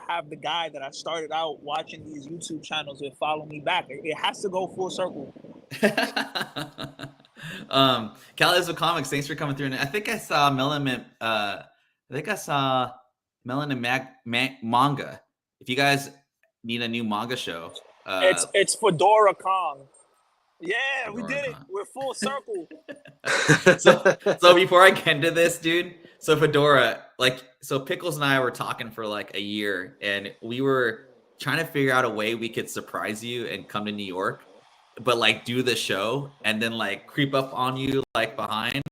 have the guy that I started out watching these YouTube channels with follow me back. It has to go full circle. Collabs of Comics, thanks for coming through. And I think I saw Melanin Manga. If you guys need a new manga show, it's Fedora Kong. Yeah, we did it. We're full circle. so before I get into this, dude, so Fedora, so Pickles and I were talking for like a year, and we were trying to figure out a way we could surprise you and come to New York, but like do the show and then like creep up on you like behind.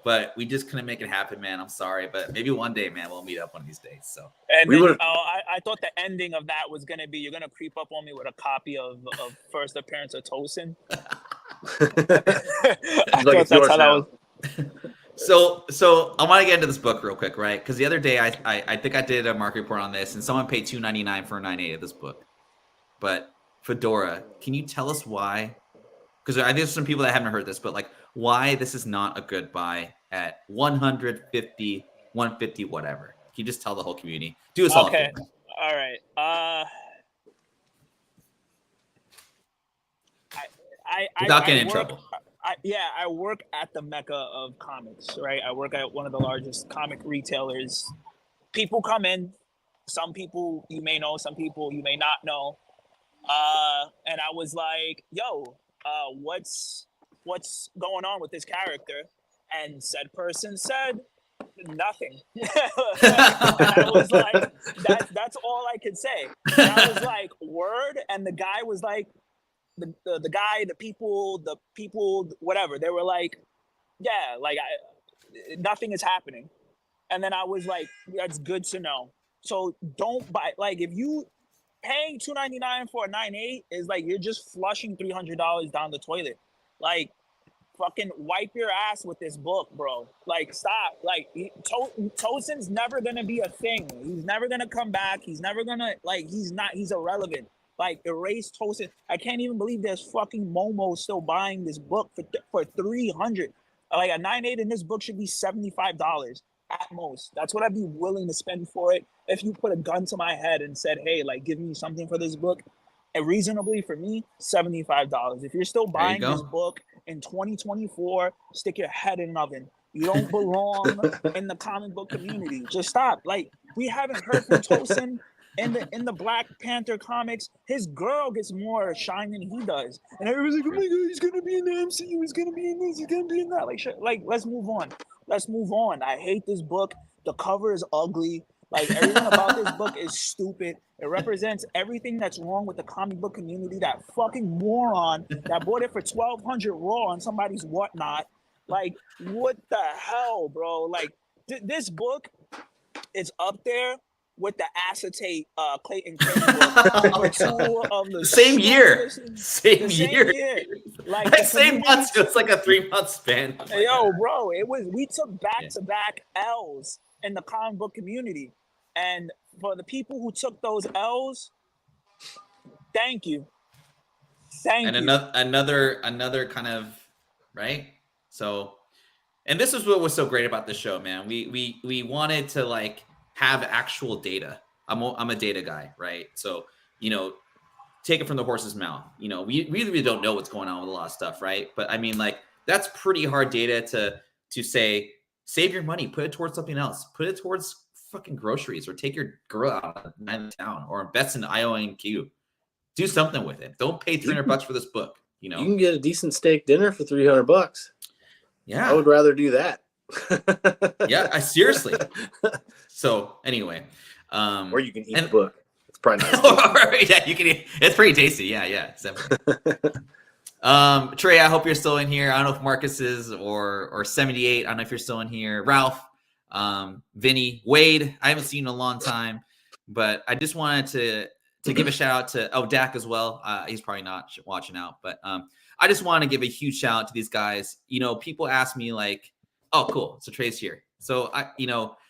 But we just couldn't make it happen, man. I'm sorry, but maybe one day, man, we'll meet up one of these days. So, and then, I thought the ending of that was gonna be you're gonna creep up on me with a copy of First Appearance of Tosin. I thought that's how that was. So I want to get into this book real quick, right? Because the other day I think I did a market report on this, and someone paid $2.99 for a 9.8 of this book. But Fedora, can you tell us why? Because I think there's some people that haven't heard this, but like why this is not a good buy at 150, 150, whatever. Can you just tell the whole community? Do us all. Okay. All right. Without getting in trouble. I work at the mecca of comics, right? I work at one of the largest comic retailers. People come in. Some people you may know, some people you may not know. And I was like, yo, what's going on with this character? And said person said nothing. And I was like, that's all I could say. And I was like, word. And the guy was like, the guy, the people, whatever. They were like, yeah, like nothing is happening. And then I was like, that's good to know. So don't buy, like if you paying $2.99 for a 9.8 is like you're just flushing $300 down the toilet. Like fucking wipe your ass with this book, bro. Like stop. Like Tosin's never gonna be a thing. He's never gonna come back. He's never gonna he's irrelevant. Like erase Tosin. I can't even believe there's fucking Momo still buying this book for $300. Like a 9.8 in this book should be $75 at most. That's what I'd be willing to spend for it. If you put a gun to my head and said, hey, like give me something for this book, and reasonably for me, $75. If you're still buying this book in 2024, stick your head in an oven. You don't belong in the comic book community. Just stop. Like we haven't heard from Tosin in the Black Panther comics. His girl gets more shine than he does, and everybody's like, "Oh my god, he's gonna be in the MCU. He's gonna be in this. He's gonna be in that." Like let's move on. Let's move on. I hate this book. The cover is ugly. Like everything about this book is stupid. It represents everything that's wrong with the comic book community. That fucking moron that bought it for $1,200 raw on somebody's whatnot. Like what the hell, bro? Like this book is up there with the acetate Clayton Crane book. Two of the same year. Same year. Like same months. It was like a 3-month span. Yo, bro, we took back-to-back L's in the comic book community. And for the people who took those L's, thank you. Thank and you. another kind of right. So, and this is what was so great about the show, man. We wanted to like have actual data. I'm a data guy, right? So, you know, take it from the horse's mouth. You know, we really don't know what's going on with a lot of stuff, right? But I mean, like, that's pretty hard data to say, save your money, put it towards something else, put it towards fucking groceries, or take your girl out of town, or invest in IONQ. Do something with it. Don't pay $300 for this book. You know, You can get a decent steak dinner for $300. Yeah, I would rather do that. Yeah, I seriously. So anyway, or you can eat the book. It's probably not. Yeah, you can eat. It's pretty tasty. Yeah. Trey, I hope you're still in here. I don't know if Marcus is or 78. I don't know if you're still in here. Ralph, Vinny, Wade. I haven't seen you in a long time, but I just wanted to give a shout out to Dak as well. He's probably not watching out, but I just want to give a huge shout out to these guys. You know, people ask me like, "Oh, cool, so Trey's here." So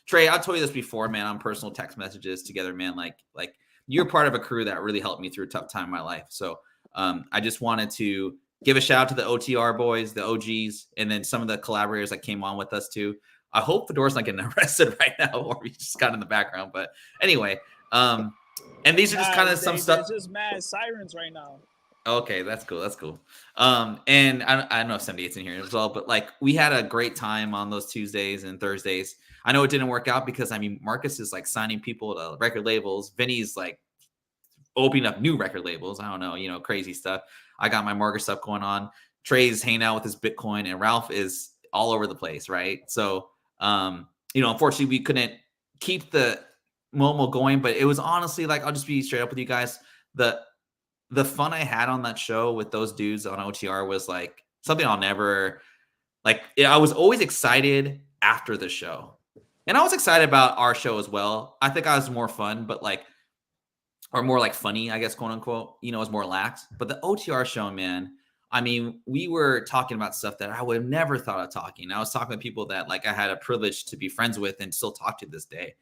Trey, I've told you this before, man, on personal text messages together, man. Like you're part of a crew that really helped me through a tough time in my life. So I just wanted to give a shout out to the OTR boys, the OGs, and then some of the collaborators that came on with us too. I hope Fedor's not getting arrested right now, or he just got in the background. But anyway, and these are just kind of some stuff. There's just mad sirens right now. Okay, that's cool. That's cool. And I don't know if 78's in here as well, but like we had a great time on those Tuesdays and Thursdays. I know it didn't work out because I mean Marcus is like signing people to record labels. Vinny's like opening up new record labels. I don't know, crazy stuff. I got my mortgage stuff going on. Trey's hanging out with his Bitcoin, and Ralph is all over the place, right? So, unfortunately, we couldn't keep the Momo going, but it was honestly like, I'll just be straight up with you guys. The fun I had on that show with those dudes on OTR was like something I'll never like. I was always excited after the show, and I was excited about our show as well. I think I was more fun, but like, or more like funny, I guess, quote unquote, it was more lax. But the OTR show, man, I mean, we were talking about stuff that I would have never thought of talking. I was talking to people that like I had a privilege to be friends with and still talk to this day.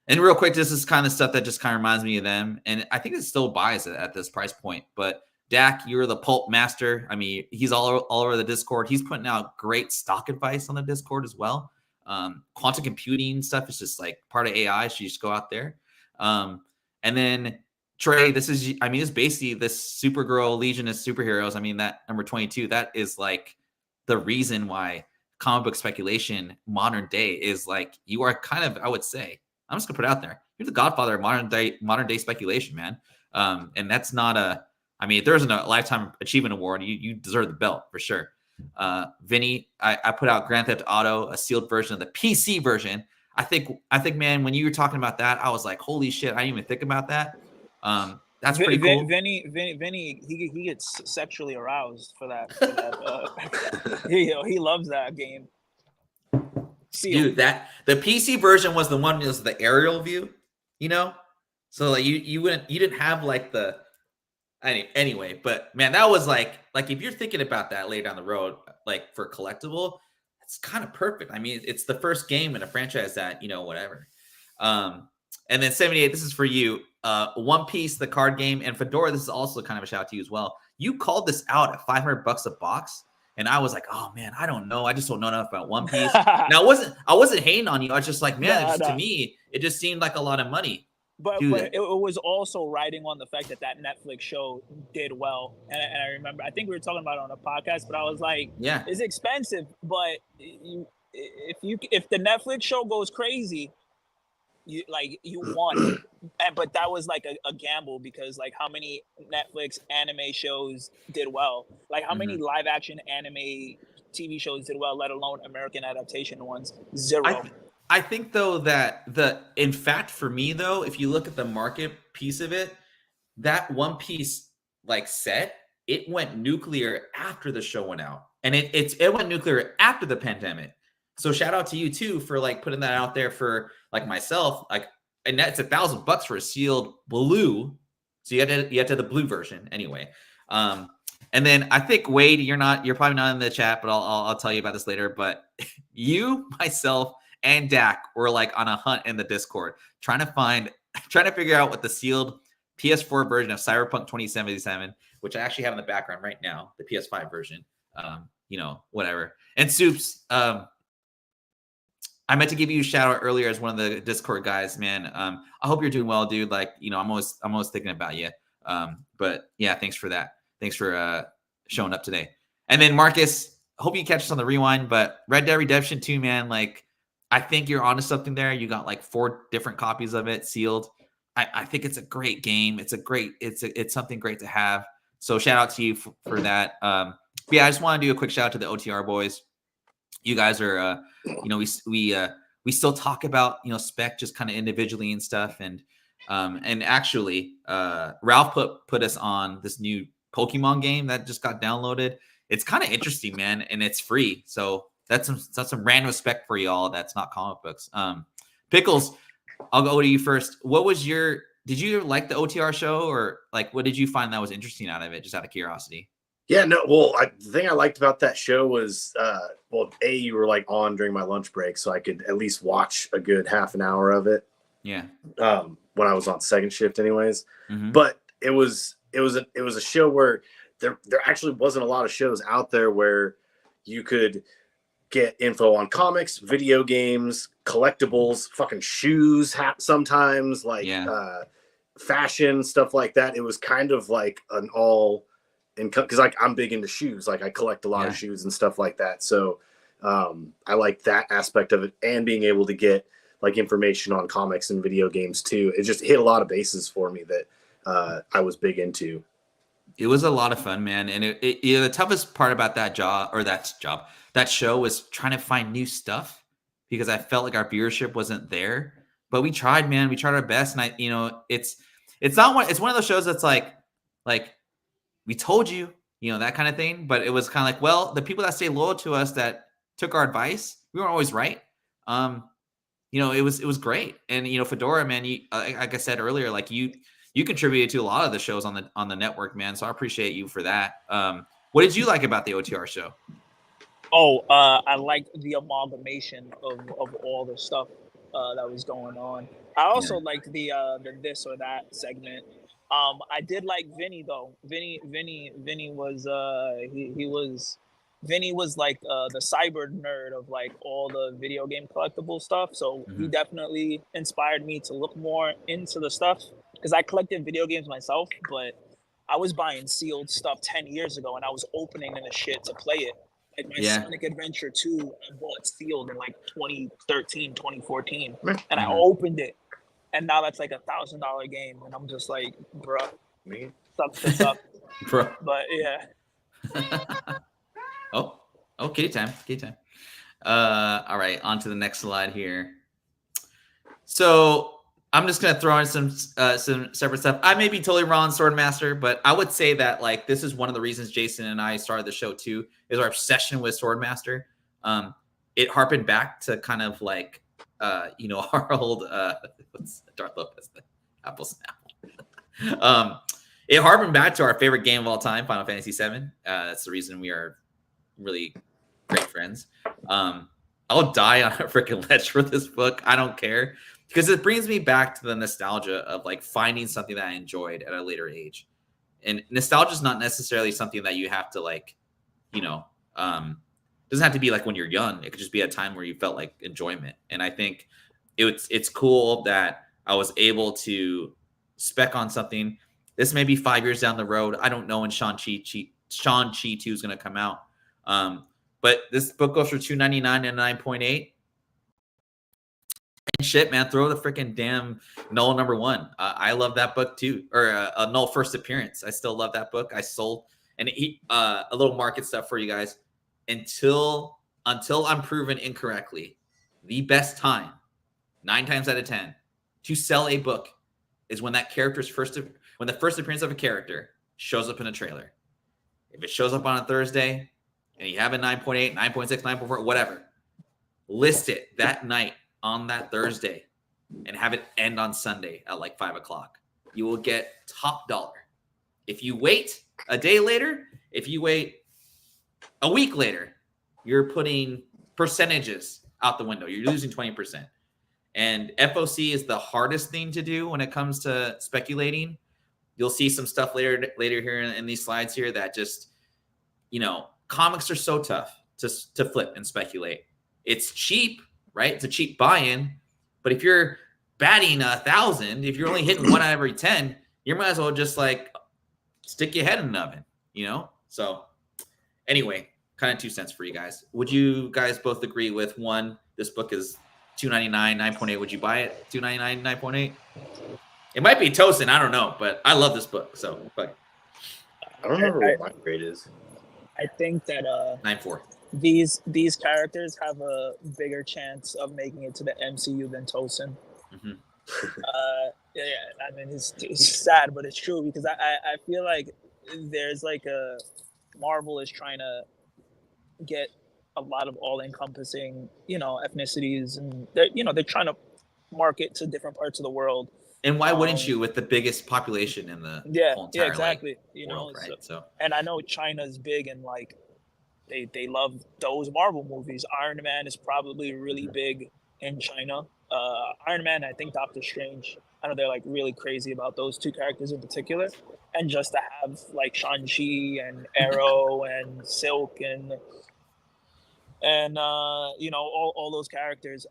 And real quick, this is kind of stuff that just kind of reminds me of them. And I think it still buys it at this price point. But Dak, you're the pulp master. I mean, he's all over the Discord. He's putting out great stock advice on the Discord as well. Quantum computing stuff is just like part of AI. So you just go out there. And then Trey, it's basically this Supergirl Legion of Superheroes. I mean, that number 22, that is like the reason why comic book speculation modern day is like, you are kind of, I would say, I'm just gonna put it out there, you're the godfather of modern day speculation, man. And that's not if there isn't a lifetime achievement award, you deserve the belt for sure. Vinny, I put out Grand Theft Auto, a sealed version of the PC version. I think, man, when you were talking about that, I was like, holy shit, I didn't even think about that. That's pretty cool. Vinny, he gets sexually aroused for that. He loves that game. Dude, that the PC version was the one that was the aerial view, so like you didn't have like the anyway, but man, that was like if you're thinking about that later down the road, like for collectible, it's kind of perfect. I mean, it's the first game in a franchise that whatever. And then 78, this is for you. One Piece, the card game, and Fedora, this is also kind of a shout out to you as well. You called this out at $500 a box. And I was like, oh man, I don't know. I just don't know enough about One Piece. Now I wasn't hating on you. I was just like, man, to me, it just seemed like a lot of money. But it was also riding on the fact that Netflix show did well. And I remember, I think we were talking about it on a podcast, but I was like, yeah, it's expensive. But if the Netflix show goes crazy, you won. But that was like a gamble, because like how many Netflix anime shows did well? Like how many live action anime TV shows did well, let alone American adaptation ones? Zero. I think though that in fact for me though, if you look at the market piece of it, that One Piece like set, it went nuclear after the show went out, and it went nuclear after the pandemic. So shout out to you too for like putting that out there for like myself, like, and that's $1,000 for a sealed blue. So you have to have the blue version anyway. And then I think Wade, you're probably not in the chat, but I'll tell you about this later. But you, myself, and Dak were like on a hunt in the Discord, trying to figure out what the sealed PS4 version of Cyberpunk 2077, which I actually have in the background right now, the PS5 version, whatever. And Soups, I meant to give you a shout out earlier as one of the Discord guys, man. I hope you're doing well, dude. Like, I'm always thinking about you. But yeah, thanks for that. Thanks for showing up today. And then Marcus, hope you catch us on the rewind, but Red Dead Redemption 2, man, like, I think you're onto something there. You got like 4 different copies of it sealed. I think it's a great game. It's something great to have. So shout out to you for that. But yeah, I just want to do a quick shout out to the OTR boys. You guys are, we still talk about, spec just kind of individually and stuff. And actually, Ralph put us on this new Pokemon game that just got downloaded. It's kind of interesting, man, and it's free. So that's some random spec for y'all. That's not comic books. Pickles, I'll go to you first. Did you like the OTR show, or like, what did you find that was interesting out of it, just out of curiosity? Yeah, no. Well, the thing I liked about that show was, you were like on during my lunch break, so I could at least watch a good half an hour of it. Yeah. When I was on second shift, anyways. Mm-hmm. But it was a show where there actually wasn't a lot of shows out there where you could get info on comics, video games, collectibles, fucking shoes, hats sometimes, like fashion, stuff like that. It was kind of like an all in, because like I'm big into shoes, like I collect a lot of shoes and stuff like that. So I like that aspect of it, and being able to get like information on comics and video games too. It just hit a lot of bases for me that I was big into. It was a lot of fun, man. And the toughest part about that show was trying to find new stuff, because I felt like our viewership wasn't there. But we tried, man. We tried our best. And it's one of those shows that's like we told you, that kind of thing. But it was kind of like, well, the people that stay loyal to us, that took our advice, we weren't always right. It was great. And Fedora, man, like I said earlier, like you contributed to a lot of the shows on the network, man. So I appreciate you for that. What did you like about the OTR show? I liked the amalgamation of all the stuff that was going on. I also liked the this or that segment. I did like Vinny though. Vinny was Vinny was like the cyber nerd of like all the video game collectible stuff. So he definitely inspired me to look more into the stuff, because I collected video games myself, but I was buying sealed stuff 10 years ago, and I was opening in the shit to play it. Like my Sonic Adventure 2, I bought sealed in like 2013, 2014, and I opened it, and now that's like $1,000 game, and I'm just like, bruh, sucks to suck. Bro. But yeah. Oh, kitty time. All right, on to the next slide here. So I'm just gonna throw in some separate stuff. I may be totally wrong, Swordmaster, but I would say that like this is one of the reasons Jason and I started the show too, is our obsession with Swordmaster. It harpened back to kind of like our old what's Darth Lopez, the Apple Snap. It harpened back to our favorite game of all time, Final Fantasy VII. That's the reason we are really great friends. I'll die on a freaking ledge for this book. I don't care, because it brings me back to the nostalgia of like finding something that I enjoyed at a later age. And nostalgia is not necessarily something that you have to like, doesn't have to be like when you're young. It could just be a time where you felt like enjoyment. And I think it's cool that I was able to spec on something. This may be 5 years down the road. I don't know when Shang-Chi 2 is going to come out. But this book goes for $2.99 and 9.8. And shit, man, throw the freaking damn Null #1. I love that book too, or a Null First Appearance. I still love that book. I sold, and a little market stuff for you guys. Until I'm proven incorrectly, the best time, 9 times out of 10, to sell a book is when that character's when the first appearance of a character shows up in a trailer. If it shows up on a Thursday and you have a 9.8, 9.6, 9.4, whatever, list it that night on that Thursday and have it end on Sunday at like 5 o'clock. You will get top dollar. If you wait a day later, if you wait a week later, you're putting percentages out the window. You're losing 20%. And FOC is the hardest thing to do when it comes to speculating. You'll see some stuff later here in these slides here that just, comics are so tough to flip and speculate. It's cheap, right? It's a cheap buy-in. But if you're batting 1,000, if you're only hitting 1 out of every 10, you might as well just like stick your head in an oven, So anyway, kind of 2 cents for you guys. Would you guys both agree with one? This book is $2.99, 9.8. Would you buy it? $2.99, 9.8. It might be Tosin. I don't know, but I love this book. So, but I don't remember what my grade is. I think that 9.4. These characters have a bigger chance of making it to the MCU than Tosin. Mm-hmm. Yeah, I mean it's sad, but it's true because I feel like there's like a Marvel is trying to get a lot of all-encompassing, ethnicities, and they're trying to market to different parts of the world. And why wouldn't you with the biggest population in the whole entire exactly world, right? So and I know China's big and like they love those Marvel movies. Iron Man is probably really big in China. Iron Man, I think Doctor Strange. I know they're like really crazy about those 2 characters in particular, and just to have like Shang-Chi and Arrow and Silk and all those characters.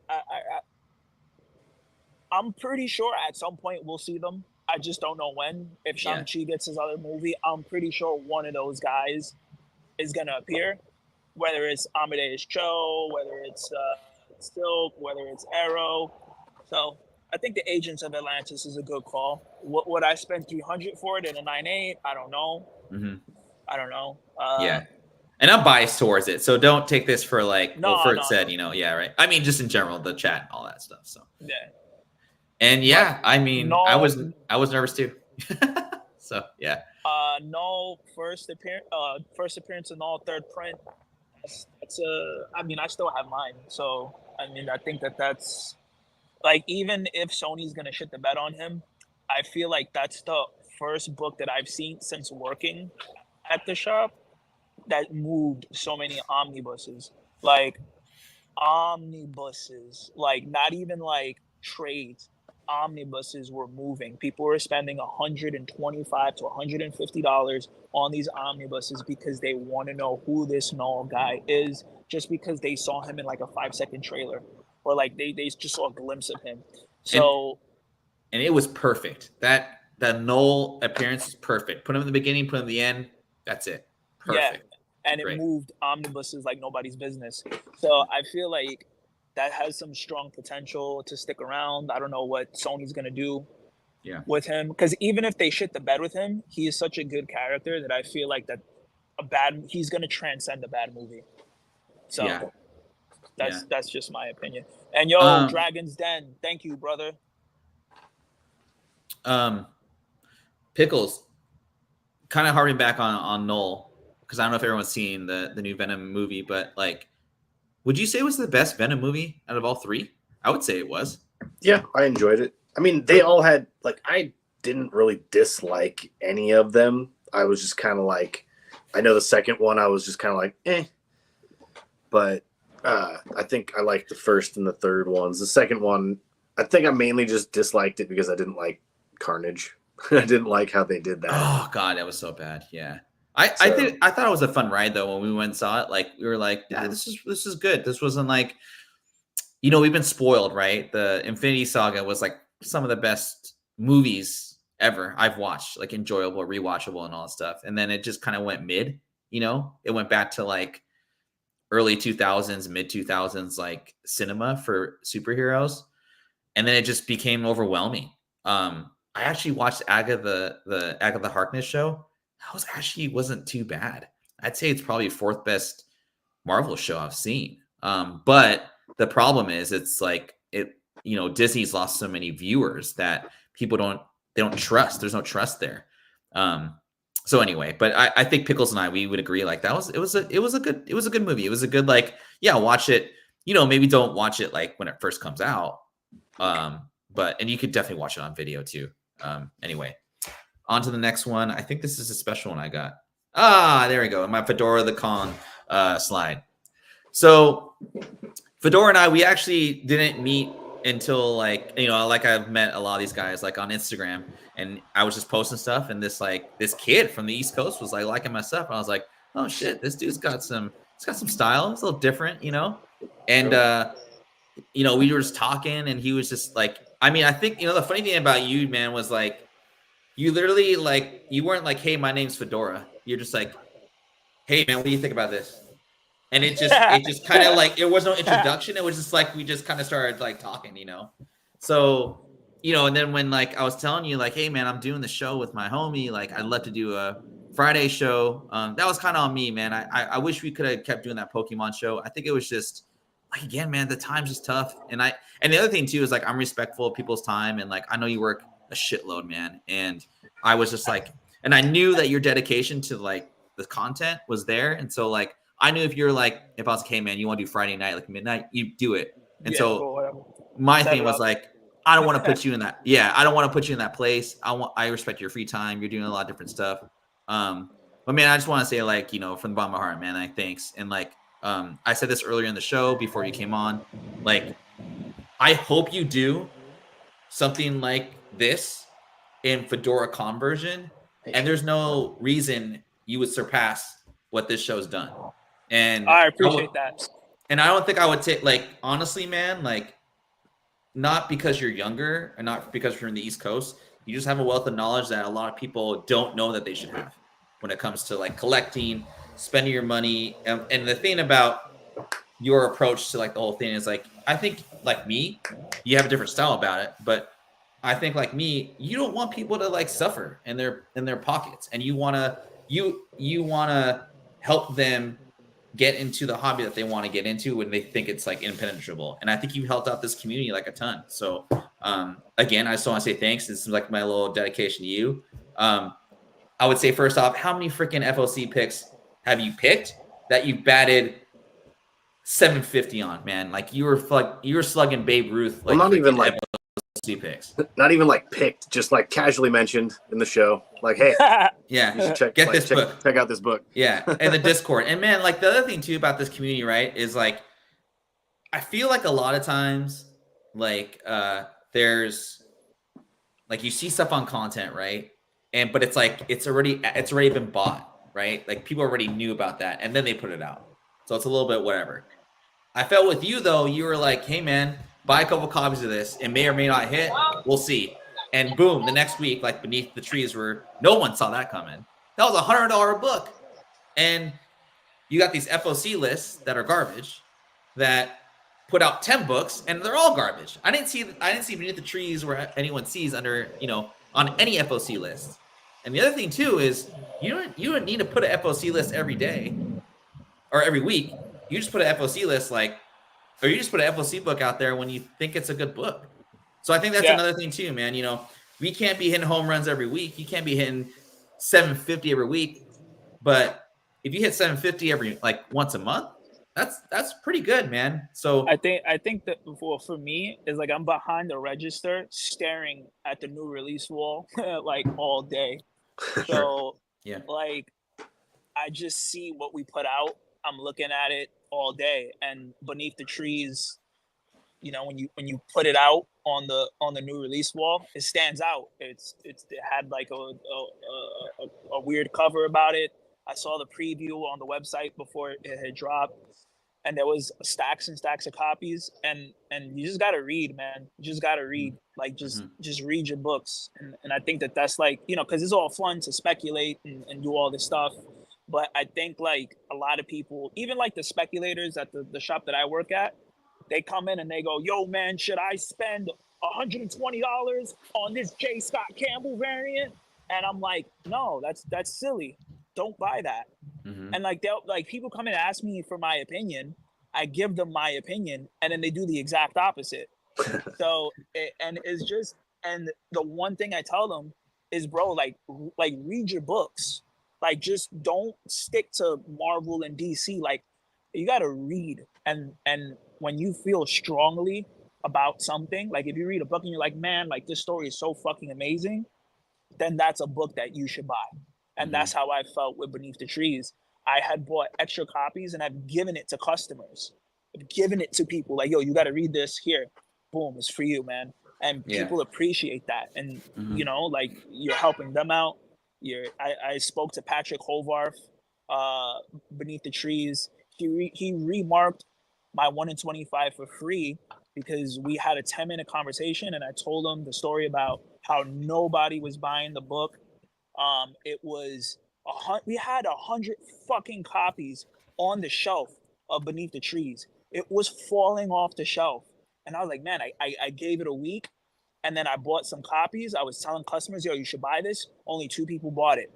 I'm pretty sure at some point we'll see them. I just don't know when. If Shang-Chi gets his other movie, I'm pretty sure one of those guys is gonna appear, whether it's Amadeus Cho, whether it's Silk, whether it's Arrow. So I think the Agents of Atlantis is a good call. Would I spend $300 for it in a 9.8? I don't know. Mm-hmm. I don't know. And I'm biased towards it, so don't take this for like said. No. Yeah, right. I mean, just in general, the chat and all that stuff. So yeah. And I mean, I was nervous too. So yeah. No first appearance and all third print. I mean, I still have mine. So I mean, I think that's like, even if Sony's gonna shit the bed on him, I feel like that's the first book that I've seen since working at the shop that moved so many omnibuses. Like not even like trades. Omnibuses were moving. People were spending $125 to $150 on these omnibuses because they want to know who this Null guy is, just because they saw him in like a 5-second trailer, or like they just saw a glimpse of him. So and it was perfect. That Null appearance is perfect. Put him in the beginning, put him in the end. That's it. Perfect. Yeah. And it moved omnibuses like nobody's business. So I feel like that has some strong potential to stick around. I don't know what Sony's going to do with him, because even if they shit the bed with him, he is such a good character that I feel like that he's going to transcend a bad movie. So that's just my opinion. And Dragon's Den, thank you, brother. Pickles, kind of harping back on Null, because I don't know if everyone's seen the new Venom movie, but like, would you say it was the best Venom movie out of all 3? I would say it was. Yeah, I enjoyed it. I mean, they all had, like, I didn't really dislike any of them. I was just kind of like, I know the second one, I was just kind of like, eh. But I think I liked the first and the third ones. The second one, I think I mainly just disliked it because I didn't like Carnage. I didn't like how they did that. Oh, God, that was so bad. Yeah. I thought it was a fun ride though when we went and saw it. Like, we were like, yeah, this is good. This wasn't like, we've been spoiled, right? The Infinity Saga was like some of the best movies ever I've watched, like enjoyable, rewatchable, and all that stuff. And then it just kind of went mid. It went back to like early 2000s, mid 2000s, like cinema for superheroes, and then it just became overwhelming. I actually watched the Agatha Harkness show. That wasn't too bad. I'd say it's probably 4th best Marvel show I've seen. But the problem is, it's like Disney's lost so many viewers that people don't trust. There's no trust there. So anyway, but I think Pickles and we would agree, like, it was a good movie. It was a good, like, watch it. Maybe don't watch it like when it first comes out. And you could definitely watch it on video too. Anyway. On to the next one. I think this is a special one I got. There we go. My Fedora the Con slide. So Fedora and I, we actually didn't meet until like, you know, like I've met a lot of these guys like on Instagram, and I was just posting stuff, and this kid from the East Coast was like liking my stuff, and I was like, oh shit, this dude's got some style. It's a little different, you know. And you know, we were just talking, and he was just like, I mean, I think, you know, the funny thing about you, man, was like, you literally like, you weren't like, hey, my name's Fedora. You're just like, hey man, what do you think about this? And it just kind of like, it was no introduction. It was just like, we just kind of started like talking, you know? So, you know, and then when like, I was telling you like, hey man, I'm doing the show with my homie. Like I'd love to do a Friday show. That was kind of on me, man. I wish we could have kept doing that Pokemon show. I think it was just like, again, man, the time's just tough. And the other thing too, is like, I'm respectful of people's time. And like, I know you work a shitload, man. And I was just like, and I knew that your dedication to like the content was there. And so like, I knew if you're like, if I was like, hey man, you want to do Friday night, like midnight, you do it. And so my thing was like, I don't want to put you in that. Yeah. I don't want to put you in that place. I respect your free time. You're doing a lot of different stuff. But man, I just want to say like, you know, from the bottom of my heart, man, like thanks. And like, I said this earlier in the show before you came on, like, I hope you do something like this in Fedora conversion. And there's no reason you would surpass what this show's done. And I appreciate that. And I don't think I would take, like, honestly, man, like, not because you're younger and not because you're in the East Coast, you just have a wealth of knowledge that a lot of people don't know that they should have when it comes to like collecting, spending your money. And the thing about your approach to like the whole thing is like, I think like me, you have a different style about it, but I think like me, you don't want people to like suffer in their pockets, and you want to help them get into the hobby that they want to get into when they think it's like impenetrable. And I think you helped out this community like a ton. So again, I just want to say thanks. This is like my little dedication to you. I would say first off, how many freaking FOC picks have you picked that you batted 750 on, man? Like you were slugging Babe Ruth. Like, well, not even like FOC picks. Not even like picked, just like casually mentioned in the show. Like, hey, yeah, you should check out this book. Yeah, and the Discord. And man, like the other thing too about this community, right, is like I feel like a lot of times, like there's like you see stuff on content, right? But it's like it's already been bought, right? Like people already knew about that, and then they put it out. So it's a little bit whatever. I felt with you though, you were like, hey man, buy a couple copies of this. It may or may not hit. We'll see. And boom, the next week, like Beneath the Trees, where no one saw that coming. That was $100 book. And you got these FOC lists that are garbage that put out 10 books, and they're all garbage. I didn't see Beneath the Trees where anyone sees under, you know, on any FOC list. And the other thing too is you don't need to put an FOC list every day or every week. You just put an FOC list or you just put an FOC book out there when you think it's a good book. So I think that's another thing too, man. You know, we can't be hitting home runs every week. You can't be hitting 750 every week. But if you hit 750 every like once a month, that's pretty good, man. So I think that for me is like I'm behind the register staring at the new release wall like all day. So yeah, like I just see what we put out. I'm looking at it all day, and Beneath the Trees, you know, when you put it out on the new release wall, it stands out. It had like a weird cover about it. I saw the preview on the website before it had dropped, and there was stacks and stacks of copies. And you just gotta read, man. You just gotta read. Like just read your books. And I think that's like, you know, because it's all fun to speculate and do all this stuff. But I think like a lot of people, even like the speculators at the shop that I work at, they come in and they go, yo, man, should I spend $120 on this J. Scott Campbell variant? And I'm like, no, that's silly. Don't buy that. And like people come in and ask me for my opinion. I give them my opinion, and then they do the exact opposite. So it's just, and the one thing I tell them is, bro, like read your books. Like just don't stick to Marvel and DC. Like you gotta read, and when you feel strongly about something, like if you read a book and you're like, man, like this story is so fucking amazing, then that's a book that you should buy. And that's how I felt with Beneath the Trees. I had bought extra copies and I've given it to customers. giving it to people like, yo, you got to read this here. Boom, it's for you, man. And people appreciate that. And, you know, like you're helping them out. I spoke to Patrick Hovarth, Beneath the Trees. He remarked my 1 in 25 for free because we had a 10-minute conversation and I told him the story about how nobody was buying the book. It was we had 100 fucking copies on the shelf of Beneath the Trees. It was falling off the shelf. And I was like, man, I gave it a week and then I bought some copies. I was telling customers, yo, you should buy this. Only 2 people bought it.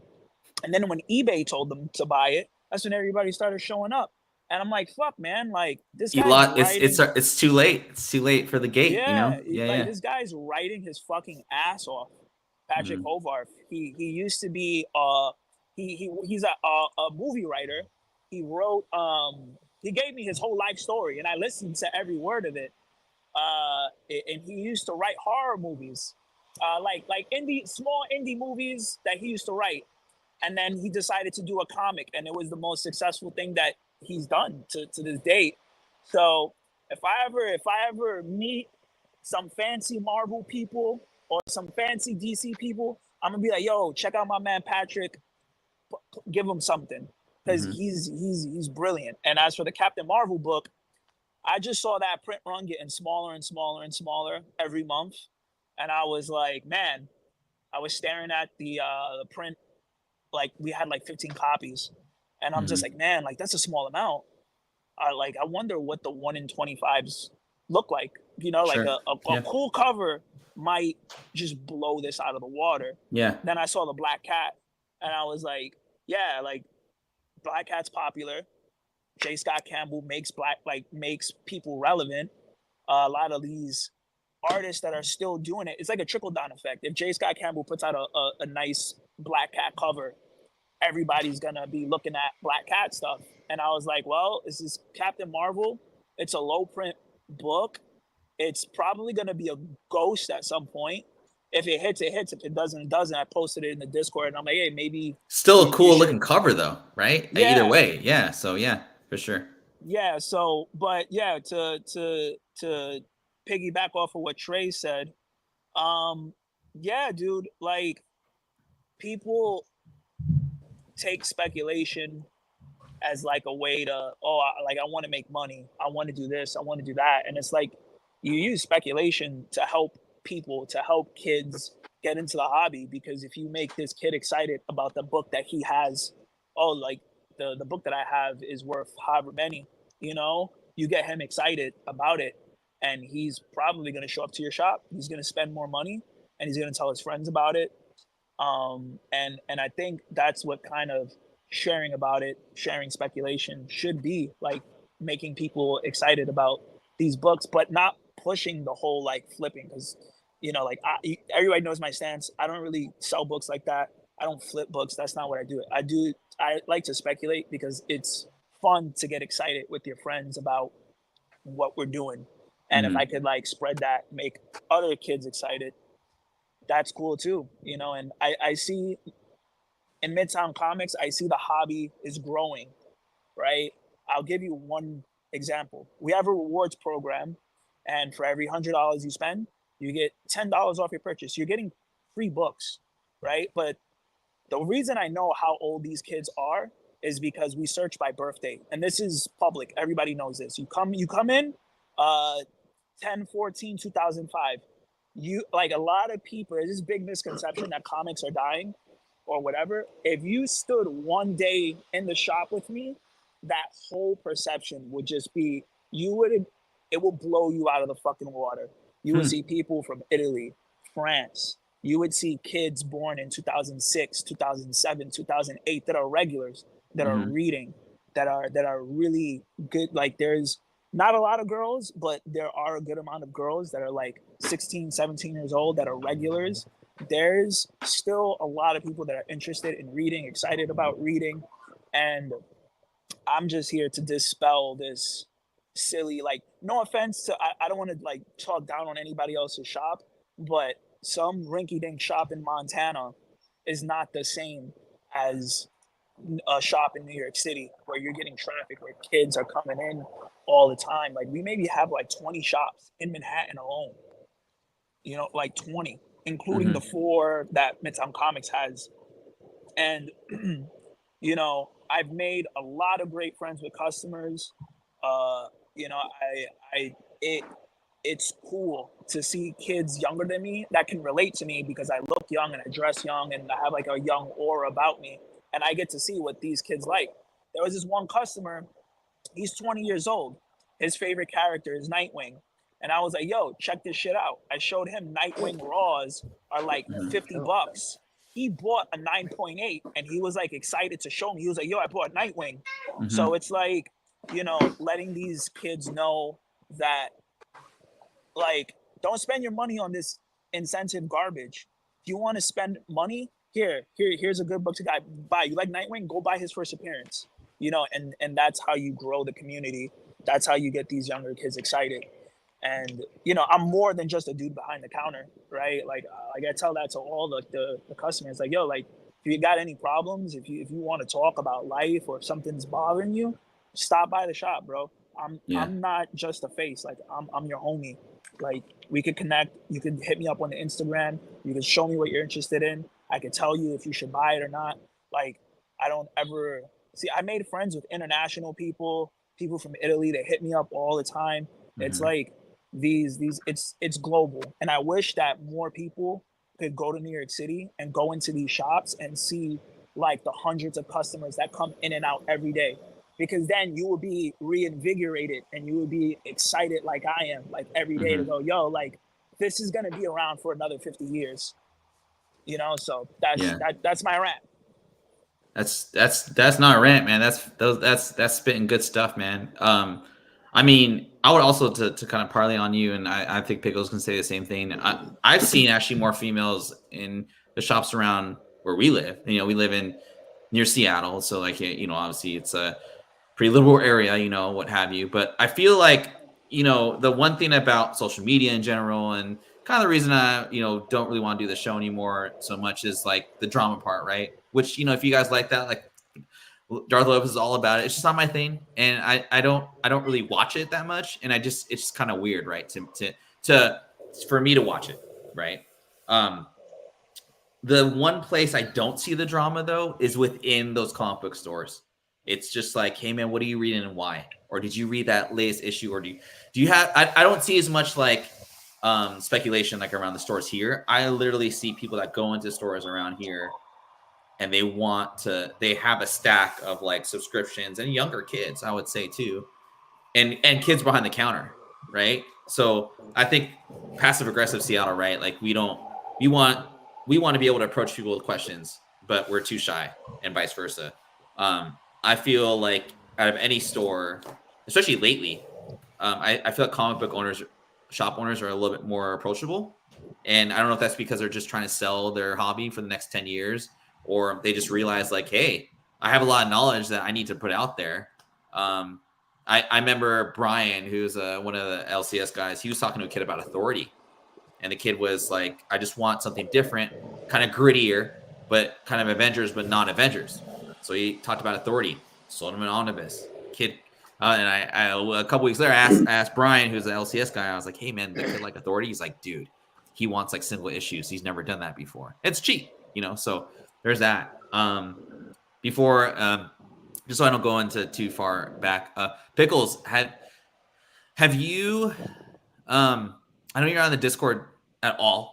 And then when eBay told them to buy it, that's when everybody started showing up. And I'm like, fuck, man, like this guy's it's too late. It's too late for the gate, you know? This guy's writing his fucking ass off. Patrick Hovarth. He used to be he's a movie writer. He wrote he gave me his whole life story and I listened to every word of it. And he used to write horror movies. Like small indie movies that he used to write. And then he decided to do a comic and it was the most successful thing that he's done to this date. So if I ever meet some fancy Marvel people or some fancy DC people, I'm gonna be like, yo, check out my man Patrick, give him something. Because he's brilliant. And as for the Captain Marvel book, I just saw that print run getting smaller and smaller and smaller every month. And I was like, man, I was staring at the print, like we had like 15 copies. And I'm just like, man, like that's a small amount. I wonder what the 1 in 25s look like. You know, like a cool cover might just blow this out of the water. Yeah. Then I saw the Black Cat and I was like, yeah, like Black Cat's popular. J. Scott Campbell makes people relevant. A lot of these artists that are still doing it, it's like a trickle-down effect. If J. Scott Campbell puts out a nice Black Cat cover, everybody's gonna be looking at Black Cat stuff. And I was like, well, this is Captain Marvel. It's a low print book. It's probably gonna be a ghost at some point. If it hits, it hits. If it doesn't, it doesn't. I posted it in the Discord and I'm like, hey, maybe still a cool looking cover though, right? Yeah. Either way. Yeah. So yeah, for sure. Yeah, so but yeah, to piggyback off of what Trey said, yeah, dude, like people take speculation as like a way to I want to make money, I want to do this, I want to do that, and it's like you use speculation to help people, to help kids get into the hobby, because if you make this kid excited about the book that he has, like the book that I have is worth however many, you know, you get him excited about it and he's probably going to show up to your shop. He's going to spend more money and he's going to tell his friends about it. And I think that's what kind of sharing about it, sharing speculation should be, like making people excited about these books, but not pushing the whole like flipping. Because, you know, like everybody knows my stance. I don't really sell books like that. I don't flip books. That's not what I do. I like to speculate because it's fun to get excited with your friends about what we're doing. And if I could like spread that, make other kids excited, that's cool too, you know. And I see in Midtown Comics, I see the hobby is growing, right? I'll give you one example. We have a rewards program, and for every $100 you spend, you get $10 off your purchase. You're getting free books, right? But the reason I know how old these kids are is because we search by birthday, and this is public. Everybody knows this. You come in 10/14 2005. You, like, a lot of people, there's this big misconception that comics are dying or whatever. If you stood one day in the shop with me, that whole perception would just be, it will blow you out of the fucking water. You would see people from Italy, France. You would see kids born in 2006, 2007, 2008 that are regulars, that are reading, that are really good. Like, there's not a lot of girls, but there are a good amount of girls that are like 16, 17 years old that are regulars. There's still a lot of people that are interested in reading, excited about reading. And I'm just here to dispel this silly, like, no offense to, I don't want to like talk down on anybody else's shop, but some rinky-dink shop in Montana is not the same as a shop in New York City where you're getting traffic, where kids are coming in all the time. Like we maybe have like 20 shops in Manhattan alone. You know, like 20, including the 4 that Midtown Comics has. And you know, I've made a lot of great friends with customers. You know, it's cool to see kids younger than me that can relate to me because I look young and I dress young and I have like a young aura about me, and I get to see what these kids like. There was this one customer, he's 20 years old. His favorite character is Nightwing. And I was like, yo, check this shit out. I showed him Nightwing Raws are like $50. He bought a 9.8 and he was like excited to show me. He was like, yo, I bought Nightwing. So it's like, you know, letting these kids know that, like, don't spend your money on this incentive garbage. If you want to spend money, here's a good book to buy. You like Nightwing? Go buy his first appearance. You know, and that's how you grow the community. That's how you get these younger kids excited. And you know, I'm more than just a dude behind the counter, right? Like I tell that to all the customers. Like, yo, like if you got any problems, if you want to talk about life or if something's bothering you, stop by the shop, bro. I'm not just a face. Like I'm your homie. Like we could connect. You could hit me up on the Instagram. You could show me what you're interested in. I could tell you if you should buy it or not. Like I don't ever see. I made friends with international people from Italy. They hit me up all the time. It's like these it's global, and I wish that more people could go to New York City and go into these shops and see like the hundreds of customers that come in and out every day, because then you will be reinvigorated and you will be excited like I am, like every day to go, yo, like this is gonna be around for another 50 years, you know. So that's my rant. That's not a rant, man. That's spitting good stuff, man. I mean, I would also to kind of parlay on you, and I think Pickles can say the same thing. I've seen actually more females in the shops around where we live. You know, we live in near Seattle, so like, you know, obviously it's a pretty liberal area, you know, what have you. But I feel like, you know, the one thing about social media in general, and kind of the reason I, you know, don't really want to do the show anymore so much is like the drama part, right? Which, you know, if you guys like that, like Darth Lopez is all about it. It's just not my thing, and I don't really watch it that much, and it's just kind of weird, right? To for me to watch it, right? The one place I don't see the drama though is within those comic book stores. It's just like, hey man, what are you reading and why? Or did you read that latest issue? Or do you have? I don't see as much like speculation like around the stores here. I literally see people that go into stores around here, and they have a stack of like subscriptions, and younger kids, I would say too, and kids behind the counter, right? So I think passive aggressive Seattle, right? Like we want to be able to approach people with questions, but we're too shy, and vice versa. I feel like out of any store, especially lately, I feel like comic book owners, shop owners are a little bit more approachable. And I don't know if that's because they're just trying to sell their hobby for the next 10 years, or they just realize like, hey, I have a lot of knowledge that I need to put out there. I remember Brian, who's one of the LCS guys, he was talking to a kid about Authority. And the kid was like, I just want something different, kind of grittier, but kind of Avengers, but not Avengers. So he talked about Authority, sold him an omnibus. Kid, and I a couple weeks later, I asked Brian, who's the LCS guy, I was like, hey man, the kid like Authority? He's like, dude, he wants like single issues. He's never done that before. It's cheap, you know. So there's that. Before, just so I don't go into too far back, Pickles, have you? I know you're on the Discord at all.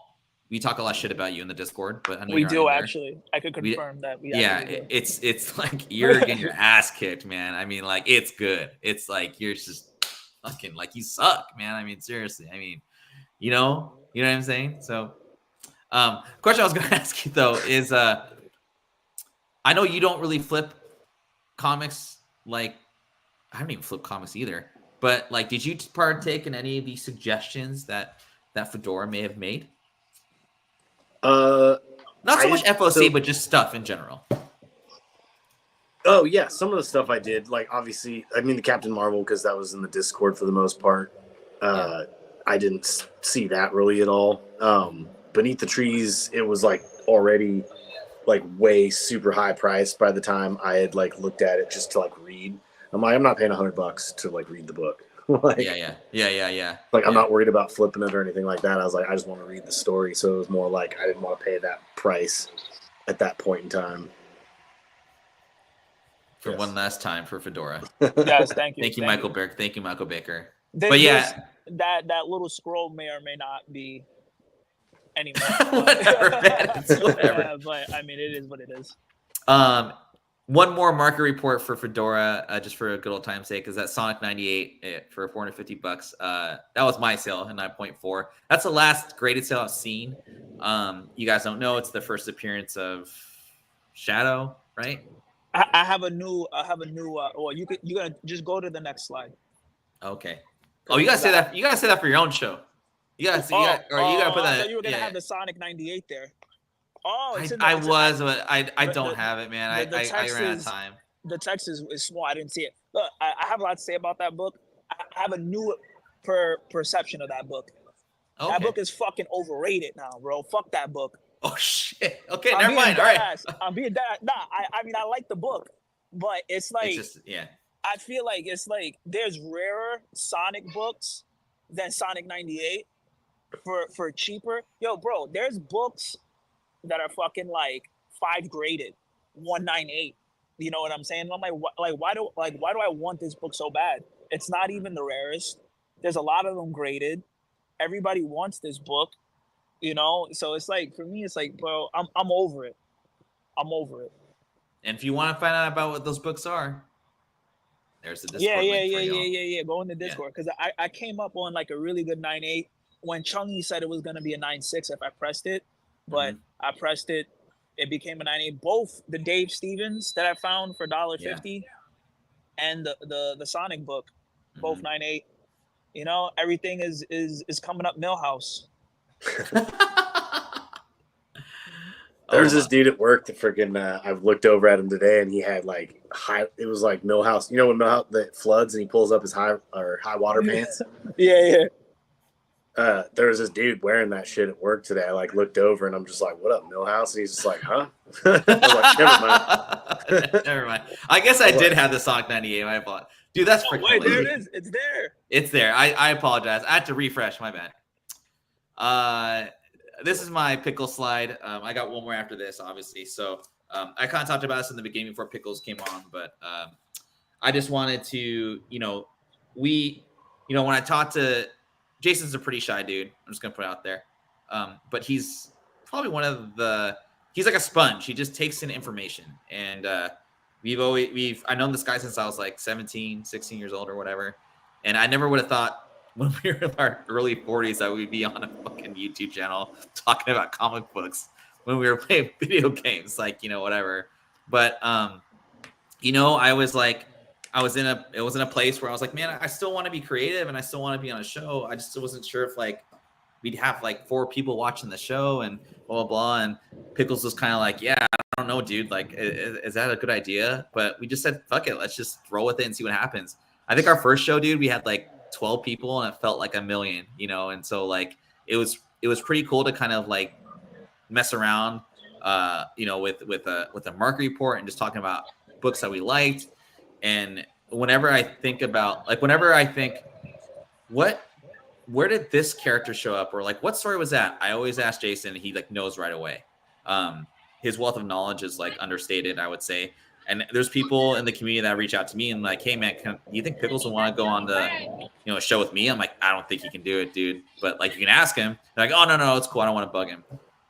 We talk a lot of shit about you in the Discord, but I know we you're do in actually. I could confirm that we. Yeah, do. it's like you're getting your ass kicked, man. I mean, like it's good. It's like you're just fucking like you suck, man. I mean, seriously. I mean, you know what I'm saying? So, question I was gonna ask you though is, I know you don't really flip comics. Like, I don't even flip comics either. But like, did you partake in any of these suggestions that Fedora may have made? Not so much FOC, but just stuff in general. Oh yeah, some of the stuff I did, like obviously, I mean the Captain Marvel, because that was in the Discord for the most part. I didn't see that really at all. Beneath the Trees, it was like already like way super high priced by the time I had like looked at it just to like read. I'm like, I'm not paying $100 to like read the book. Like, yeah. Like I'm not worried about flipping it or anything like that. I was like, I just want to read the story. So it was more like I didn't want to pay that price at that point in time. For one last time for Fedora. Yes, thank you. Thank you, Michael Baker. Thank you, Michael Baker. But yeah, that little scroll may or may not be anymore. Whatever, man. It's whatever. Yeah, but I mean, it is what it is. One more market report for Fedora, just for a good old time's sake, is that Sonic 98 for $450. That was my sale at 9.4. That's the last graded sale I've seen. You guys don't know, it's the first appearance of Shadow, right? I have a new. Well, you're gonna just go to the next slide. Okay. Oh, you gotta say that. You gotta say that for your own show. You gotta put that. I thought you were gonna have the Sonic 98 there. Oh, I don't have it, man. I ran out of time. The text is small. I didn't see it. Look, I have a lot to say about that book. I have a new perception of that book. Okay. That book is fucking overrated now, bro. Fuck that book. Oh shit. Okay, never mind. All right. I'm being that. Nah, I mean I like the book, but it's like I feel like it's like there's rarer Sonic books than Sonic 98 for cheaper. Yo, bro, there's books that are fucking like 5 graded, 198. You know what I'm saying? I'm like, why do I want this book so bad? It's not even the rarest. There's a lot of them graded. Everybody wants this book, you know. So it's like for me, it's like, bro, I'm over it. I'm over it. And if you want to find out about what those books are, there's the Discord. Yeah. Go in the Discord because I came up on like a really good 9.8 when Chungy said it was gonna be a 9.6 if I pressed it, but I pressed it. It became a 9.8. Both the Dave Stevens that I found for $1.50 and the Sonic book, both 9.8. You know, everything is coming up Millhouse. There's this dude at work that freaking I've looked over at him today, and he had like it was like Millhouse. You know when Millhouse that floods and he pulls up his high water pants. Yeah. There was this dude wearing that shit at work today. I like looked over and I'm just like, "What up, Millhouse?" And he's just like, "Huh?" I was like, "Never mind." Never mind. I guess I did have the Sonic 98. My fault, dude. That's freaking. Wait, there it is. It's there. It's there. I apologize. I had to refresh. My bad. This is my pickle slide. I got one more after this, obviously. So I kind of talked about this in the beginning before Pickles came on, but I just wanted to, when I talked to Jason's a pretty shy dude. I'm just gonna put it out there, but he's probably he's like a sponge. He just takes in information, and I've known this guy since I was like 17, 16 years old or whatever, and I never would have thought when we were in our early 40s that we'd be on a fucking YouTube channel talking about comic books when we were playing video games, like, whatever. But, I was in a place where I was like, man, I still want to be creative and I still want to be on a show. I just wasn't sure if like we'd have like 4 people watching the show and blah, blah, blah. And Pickles was kind of like, yeah, I don't know, dude. Like, is that a good idea? But we just said, fuck it. Let's just roll with it and see what happens. I think our first show, dude, we had like 12 people and it felt like 1 million, and so like it was pretty cool to kind of like mess around with a market report and just talking about books that we liked. And whenever I think where did this character show up, or like what story was that, I always ask Jason, he like knows right away. His wealth of knowledge is like understated, I would say. And there's people in the community that reach out to me and like, hey man, do you think Pickles will want to go on the show with me? I'm like, I don't think he can do it, dude. But like, you can ask him. They're like, oh no, it's cool. I don't want to bug him.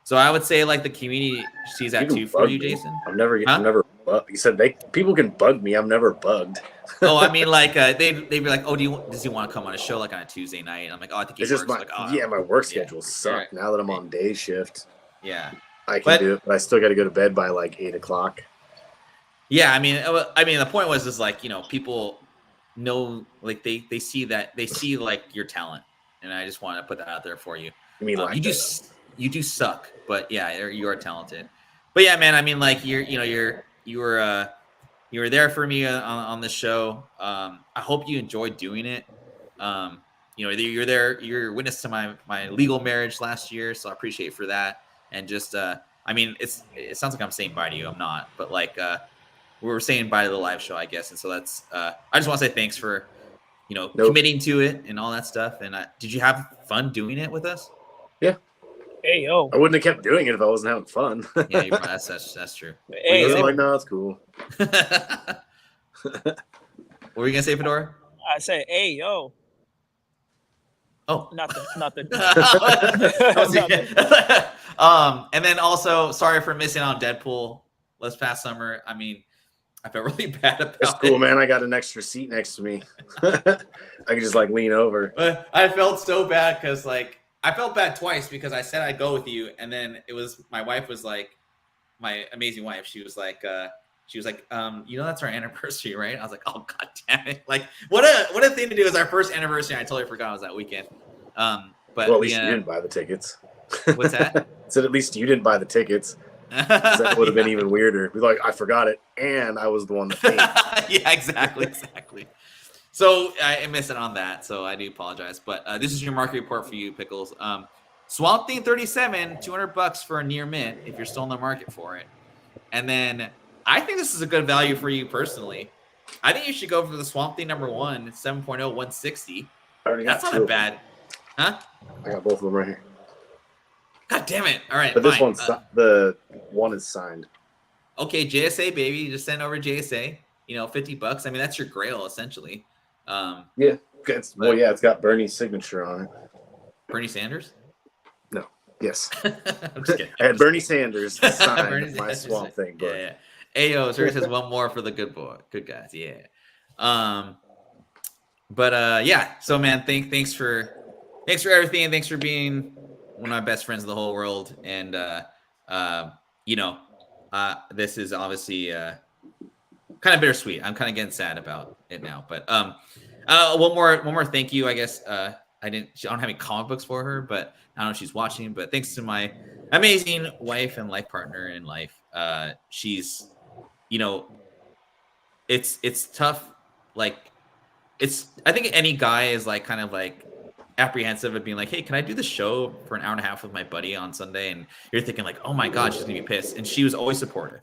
So I would say like the community sees that too for you, Jason. I'm never. You said people can bug me. I'm never bugged. Oh, I mean, like they'd be like, oh, does he want to come on a show like on a Tuesday night? And I'm like, oh, I think he works. My work schedule sucks now that I'm on day shift. Yeah, I can do it, but I still got to go to bed by like 8 o'clock. Yeah, I mean, the point was is like, people know, like they see like your talent, and I just want to put that out there for you. You mean you do suck, but yeah, you are talented. But yeah, man, I mean, like you were there for me on the show. I hope you enjoyed doing it. You're witness to my legal marriage last year, so I appreciate for that. And just I mean, it sounds like I'm saying bye to you. I'm not, but like we're saying bye to the live show, I guess. And so that's I just want to say thanks for committing to it and all that stuff. And did you have fun doing it with us? Yeah. Hey yo. I wouldn't have kept doing it if I wasn't having fun. Yeah, that's true. Hey, yo. Like, no, it's cool. What were you gonna say, Fedora? I say, hey yo. Oh, nothing. Nothing. And then also, sorry for missing on Deadpool this past summer. I mean, I felt really bad about it. It's cool, man. I got an extra seat next to me. I could just like lean over. But I felt so bad because like I felt bad twice because I said I'd go with you, and then it was my wife was like, my amazing wife. She was like, that's our anniversary, right? I was like, oh god damn it! Like what a thing to do. It was our first anniversary. I totally forgot it was that weekend. But well, at least you didn't buy the tickets. What's that? Said at least you didn't buy the tickets. That would have been even weirder. Be like, I forgot it, and I was the one that paid. Yeah, exactly. So I missed it on that, so I do apologize. But this is your market report for you, Pickles. Swamp Thing 37, $200 for a near mint if you're still in the market for it. And then I think this is a good value for you personally. I think you should go for the Swamp Thing number 1, 7.0, 160. That's not a bad, huh? I got both of them right here. God damn it! All right, but this one's the one is signed. Okay, JSA baby, just send over JSA. $50. I mean, that's your Grail essentially. Yeah, it's got Bernie's signature on it. Bernie Sanders? No. Yes. I'm just kidding. I had Bernie Sanders sign my Swamp Thing book. Yeah. Ayo, Sir says one more for the good guys. Yeah. Yeah. So man, thanks for everything, and thanks for being one of my best friends in the whole world. And this is obviously kind of bittersweet. I'm kind of getting sad about it now. But one more thank you, I guess. I don't have any comic books for her, but I don't know if she's watching. But thanks to my amazing wife and life partner in life. She's, it's tough. Like, I think any guy is like kind of like apprehensive of being like, hey, can I do the show for an hour and a half with my buddy on Sunday? And you're thinking like, oh my God, she's gonna be pissed. And she was always supportive.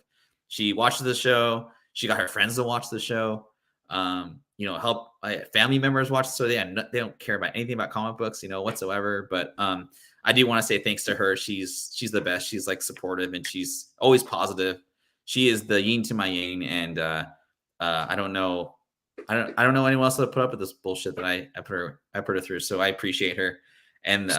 She watches the show. She got her friends to watch the show. Help family members watch. So they don't care about anything about comic books, whatsoever. But I do want to say thanks to her. She's the best. She's like supportive and she's always positive. She is the yin to my yang. And I don't know anyone else that put up with this bullshit that I put her through. So I appreciate her. And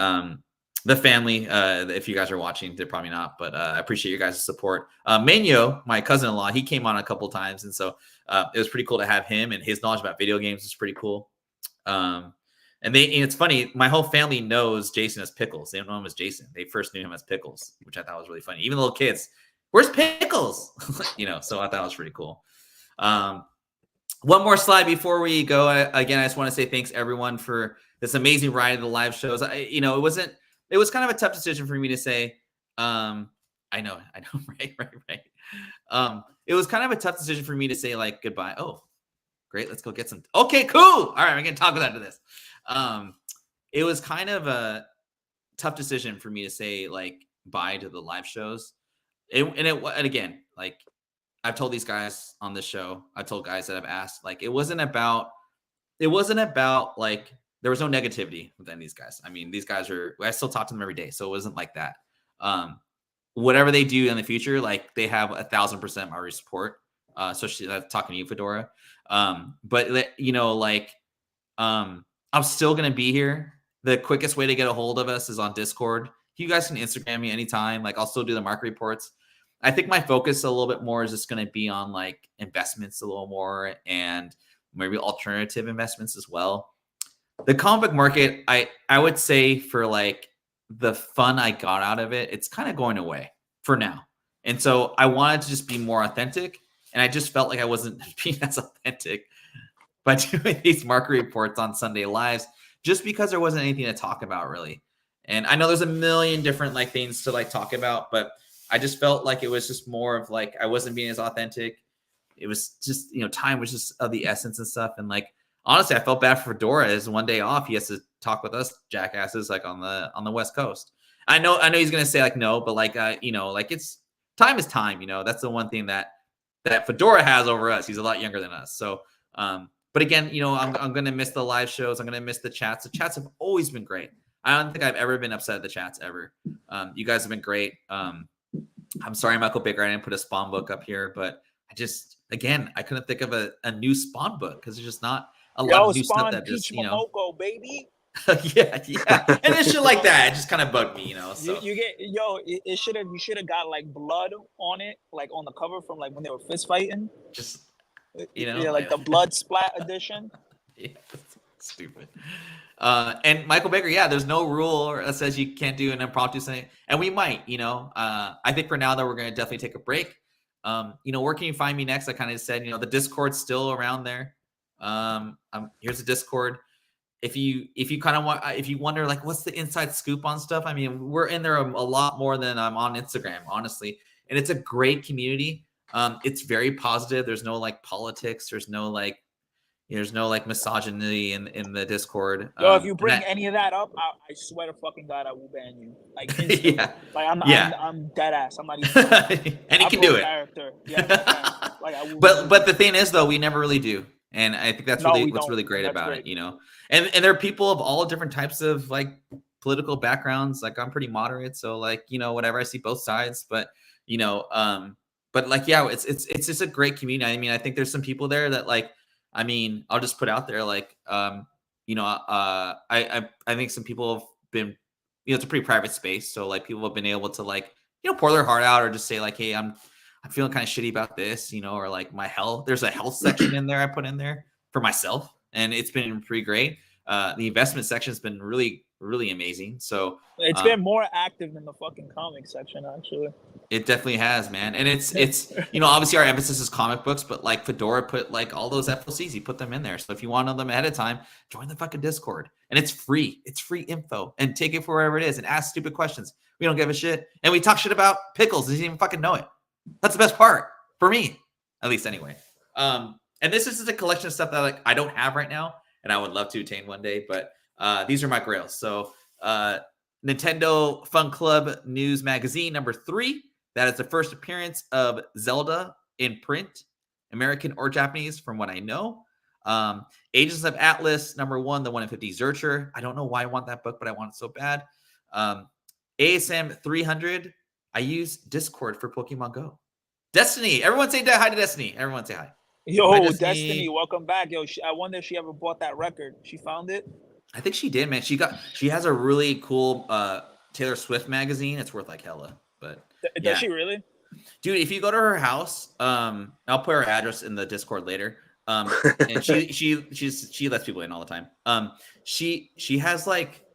the family, if you guys are watching, they're probably not, but I appreciate your guys' support. Manyo, my cousin-in-law, he came on a couple times, and so it was pretty cool to have him, and his knowledge about video games is pretty cool. And it's funny, my whole family knows Jason as Pickles. They don't know him as Jason. They first knew him as Pickles, which I thought was really funny. Even little kids, where's Pickles? So I thought it was pretty cool. One more slide before we go. I just want to say thanks everyone for this amazing ride of the live shows. It was kind of a tough decision for me to say. I know, right. It was kind of a tough decision for me to say like goodbye. Oh, great, let's go get some. Okay, cool. All right, we're gonna talk about this. It was kind of a tough decision for me to say like bye to the live shows. And again, like I've told these guys on this show, I've told guys that I've asked, like it wasn't about like. There was no negativity with any of these guys. I mean, these guys I still talk to them every day. So it wasn't like that. Whatever they do in the future, like they have 1,000% my support. Especially talking to you, Fedora. But I'm still going to be here. The quickest way to get a hold of us is on Discord. You guys can Instagram me anytime. Like I'll still do the market reports. I think my focus a little bit more is just going to be on like investments a little more and maybe alternative investments as well. The comic book market, I would say for like the fun I got out of it, it's kind of going away for now. And so I wanted to just be more authentic. And I just felt like I wasn't being as authentic by doing these market reports on Sunday Lives, just because there wasn't anything to talk about really. And I know there's a million different like things to like talk about, but I just felt like it was just more of like, I wasn't being as authentic. It was just, time was just of the essence and stuff. And like, honestly, I felt bad for Fedora. As one day off, he has to talk with us jackasses like on the West Coast. I know he's gonna say like no, but like you know, like it's time is time. You know, that's the one thing that Fedora has over us. He's a lot younger than us. So, but again, you know, I'm gonna miss the live shows. I'm gonna miss the chats. The chats have always been great. I don't think I've ever been upset at the chats ever. You guys have been great. I'm sorry, Michael Baker, I didn't put a spawn book up here, but I just, again, I couldn't think of a new spawn book because there's just not a lot of new stuff that just, you know. Momoko, baby. yeah. And then shit like that, it just kind of bugged me, you know. So you get you should have got like blood on it, like on the cover from like when they were fist fighting. Just, you know, yeah, like the blood splat edition. Yeah, stupid. And Michael Baker, yeah, there's no rule that says you can't do an impromptu thing, and we might, you know. I think for now though, we're gonna definitely take a break. You know, where can you find me next? I kind of said, you know, the Discord's still around there. Here's the Discord. If you kind of want, if you wonder like what's the inside scoop on stuff, I mean, we're in there a lot more than I'm on Instagram, honestly, and it's a great community. It's very positive. There's no like politics. There's no like misogyny in the Discord. Yo, if you bring any of that up, I swear to fucking God, I will ban you. Like, yeah, like I'm dead ass. I'm not even. And he can do it. Character. Yeah, like, I will but the thing is, though, we never really do, and I think that's really what's really great about it, you know. And there are people of all different types of like political backgrounds. Like I'm pretty moderate, so like, you know, whatever, I see both sides, but you know, but like yeah, it's just a great community. I mean, I think there's some people there that like. I mean, I'll just put out there like, you know, I think some people have been, you know, it's a pretty private space, so like people have been able to like, you know, pour their heart out or just say like, hey, I'm feeling kind of shitty about this, you know, or like my health. There's a health section in there I put in there for myself, and it's been pretty great. The investment section has been really, really amazing. So it's been more active than the fucking comic section, actually. It definitely has, man. And it's you know, obviously our emphasis is comic books, but like Fedora put like all those FLCs, he put them in there. So if you want them ahead of time, join the fucking Discord. And it's free. It's free info. And take it for wherever it is and ask stupid questions. We don't give a shit. And we talk shit about Pickels. He doesn't even fucking know it. That's the best part for me, at least anyway. And this is just a collection of stuff that like I don't have right now, and I would love to attain one day. But these are my grails. So Nintendo Fun Club News Magazine #3. That is the first appearance of Zelda in print, American or Japanese, from what I know. Agents of Atlas #1, the 1 in 50 Zurcher. I don't know why I want that book, but I want it so bad. ASM 300. I use Discord for Pokemon Go. Destiny. Everyone say hi to Destiny. Everyone say hi. Yo, hi, Destiny, welcome back. Yo, I wonder if she ever bought that record. She found it? I think she did, man. She has a really cool Taylor Swift magazine. It's worth like hella. But does she really? Dude, if you go to her house, I'll put her address in the Discord later. And she lets people in all the time. She has like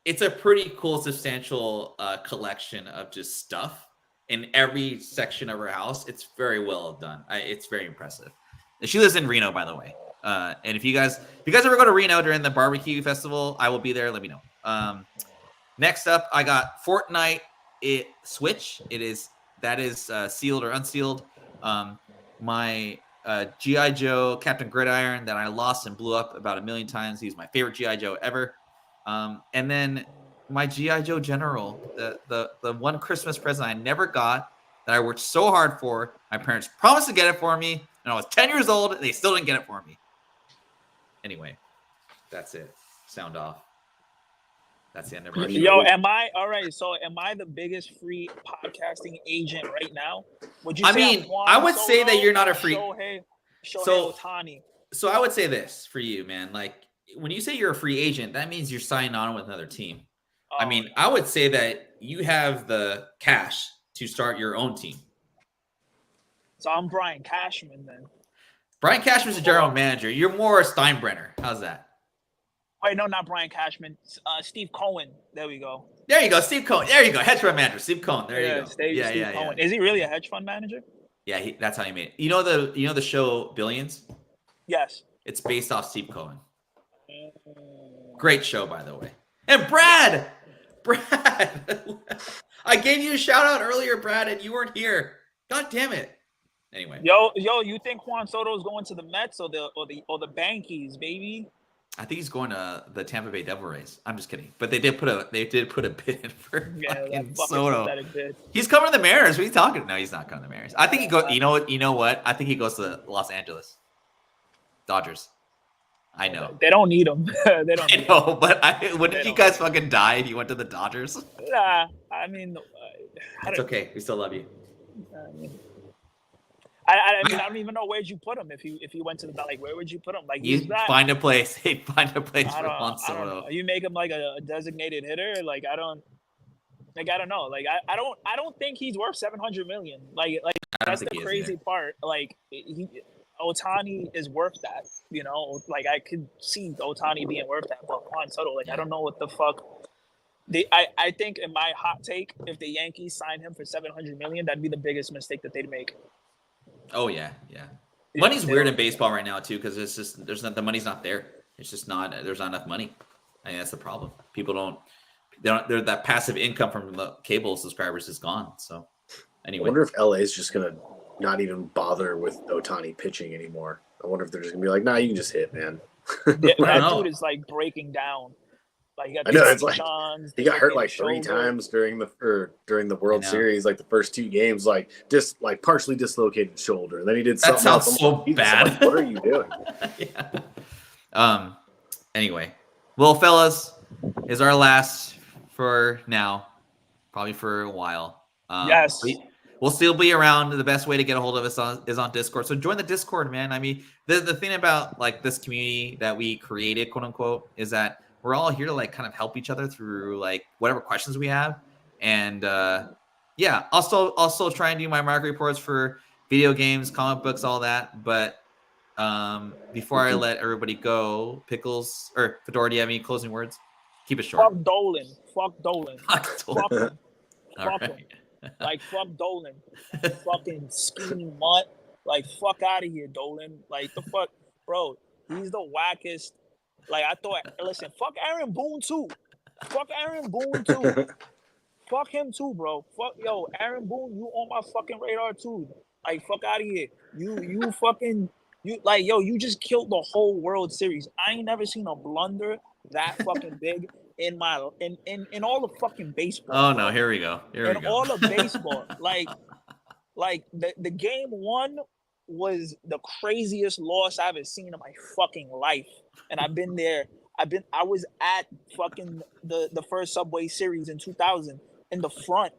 it's a pretty cool, substantial collection of just stuff in every section of her house. It's very well done. It's very impressive. And she lives in Reno, by the way. And if you guys ever go to Reno during the barbecue festival, I will be there. Let me know. Next up, I got Fortnite Switch. That is sealed or unsealed. My G.I. Joe Captain Gridiron that I lost and blew up about 1 million times. He's my favorite G.I. Joe ever. And then my G.I. Joe General, the one Christmas present I never got that I worked so hard for. My parents promised to get it for me, and I was 10 years old, and they still didn't get it for me. Anyway, that's it. Sound off. That's the end of our show. Yo, am I the biggest free podcasting agent right now? Would you say? I mean, I would say that you're not a free. Shohei Ohtani. So I would say this for you, man. Like when you say you're a free agent, that means you're signing on with another team. I mean, I would say that you have the cash to start your own team. So I'm Brian Cashman then. Brian Cashman's a general manager. You're more a Steinbrenner. How's that? Wait, no, not Brian Cashman. Steve Cohen. There we go. There you go, Steve Cohen. There you go, hedge fund manager, Steve Cohen. There you go. Steve Cohen. Is he really a hedge fund manager? Yeah, that's how he made it. You know the show Billions? Yes. It's based off Steve Cohen. Great show, by the way. And Brad, I gave you a shout out earlier, Brad, and you weren't here. God damn it. Anyway. Yo, you think Juan Soto is going to the Mets or the Bankies, baby? I think he's going to the Tampa Bay Devil Rays. I'm just kidding, but they did put a bid in for fucking Soto. Bid. He's coming to the Mariners. What are you talking? No, he's not coming to the Mariners. I think he goes. You know what? I think he goes to Los Angeles Dodgers. I know they don't need him. They don't. I know, but wouldn't you guys fucking die if you went to the Dodgers? Nah, I mean, it's okay. We still love you. I mean, I don't even know where'd you put him if you went to the like. Where would you put him? Like you find a place. Hey, find a place for Juan Soto. You make him like a designated hitter. Like I don't know. Like I don't think he's worth $700 million. Like that's the crazy part. Like Ohtani is worth that. You know, like I could see Ohtani being worth that, but Juan Soto, like I don't know what the fuck. I think in my hot take, if the Yankees sign him for $700 million, that'd be the biggest mistake that they'd make. Oh yeah. Money's weird in baseball right now too, because it's just the money's not there. It's just not there's not enough money. I mean that's the problem. People they're that passive income from the cable subscribers is gone. So anyway, I wonder if LA is just gonna not even bother with Ohtani pitching anymore. I wonder if they're just gonna be like, nah, you can just hit, man. Yeah, that dude is like breaking down. Like I know it's like he got hurt like 3 times during the World Series, like the first 2 games, like partially dislocated shoulder. And then he did something else. That sounds so bad. Like, what are you doing? Yeah. Anyway, well, fellas, is our last for now, probably for a while. Yes. We'll still be around. The best way to get a hold of us is on Discord. So join the Discord, man. I mean, the thing about like this community that we created, quote unquote, is that we're all here to like kind of help each other through like whatever questions we have. And yeah, I'll still try and do my market reports for video games, comic books, all that. But before I let everybody go, Pickles or Fedora, do you have any closing words? Keep it short. Fuck Dolan. Fuck Dolan. Fuck him. Fuck him. Like fuck Dolan. Fucking scheming mutt. Like fuck out of here, Dolan. Like the fuck, bro. He's the wackest. Like I thought, listen, fuck Aaron Boone too. Fuck Aaron Boone too. Fuck him too, bro. Fuck Aaron Boone, you on my fucking radar too. Like fuck out of here. You fucking like you just killed the whole World Series. I ain't never seen a blunder that fucking big in all of fucking baseball. Oh no, here we go. All of baseball. like the game 1 was the craziest loss I've ever seen in my fucking life. And I've been there. I was at fucking the first Subway Series in 2000 in the front.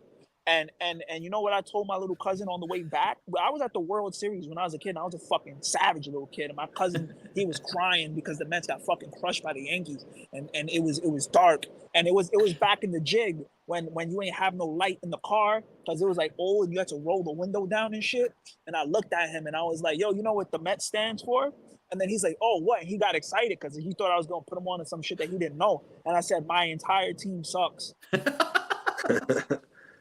And you know what I told my little cousin on the way back? I was at the World Series when I was a kid, and I was a fucking savage little kid. And my cousin, he was crying because the Mets got fucking crushed by the Yankees. And it was dark. And it was back in the jig when you ain't have no light in the car because it was like old and you had to roll the window down and shit. And I looked at him and I was like, yo, you know what the Mets stands for? And then he's like, oh, what? And he got excited because he thought I was going to put him on to some shit that he didn't know. And I said, my entire team sucks.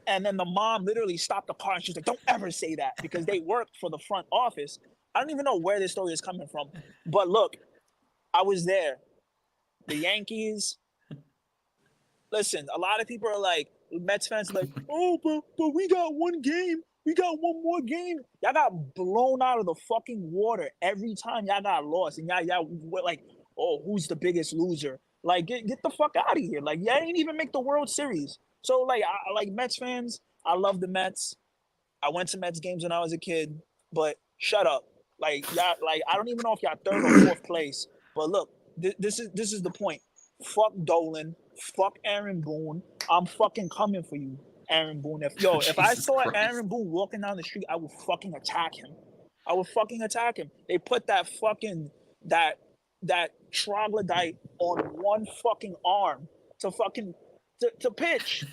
And then the mom literally stopped the car and she's like, don't ever say that because they worked for the front office. I don't even know where this story is coming from. But look, I was there. The Yankees. Listen, a lot of people are like, Mets fans are like, oh, but we got one game. We got one more game. Y'all got blown out of the fucking water every time y'all got lost. And y'all were like, oh, who's the biggest loser? Like, get the fuck out of here. Like, y'all ain't even make the World Series. So, like, like Mets fans, I love the Mets. I went to Mets games when I was a kid, but shut up. Like, y'all, like, I don't even know if y'all 3rd or 4th place. But look, this is the point. Fuck Dolan. Fuck Aaron Boone. I'm fucking coming for you, Aaron Boone. If I saw Aaron Boone walking down the street, I would fucking attack him. They put that fucking that troglodyte on one fucking arm to pitch.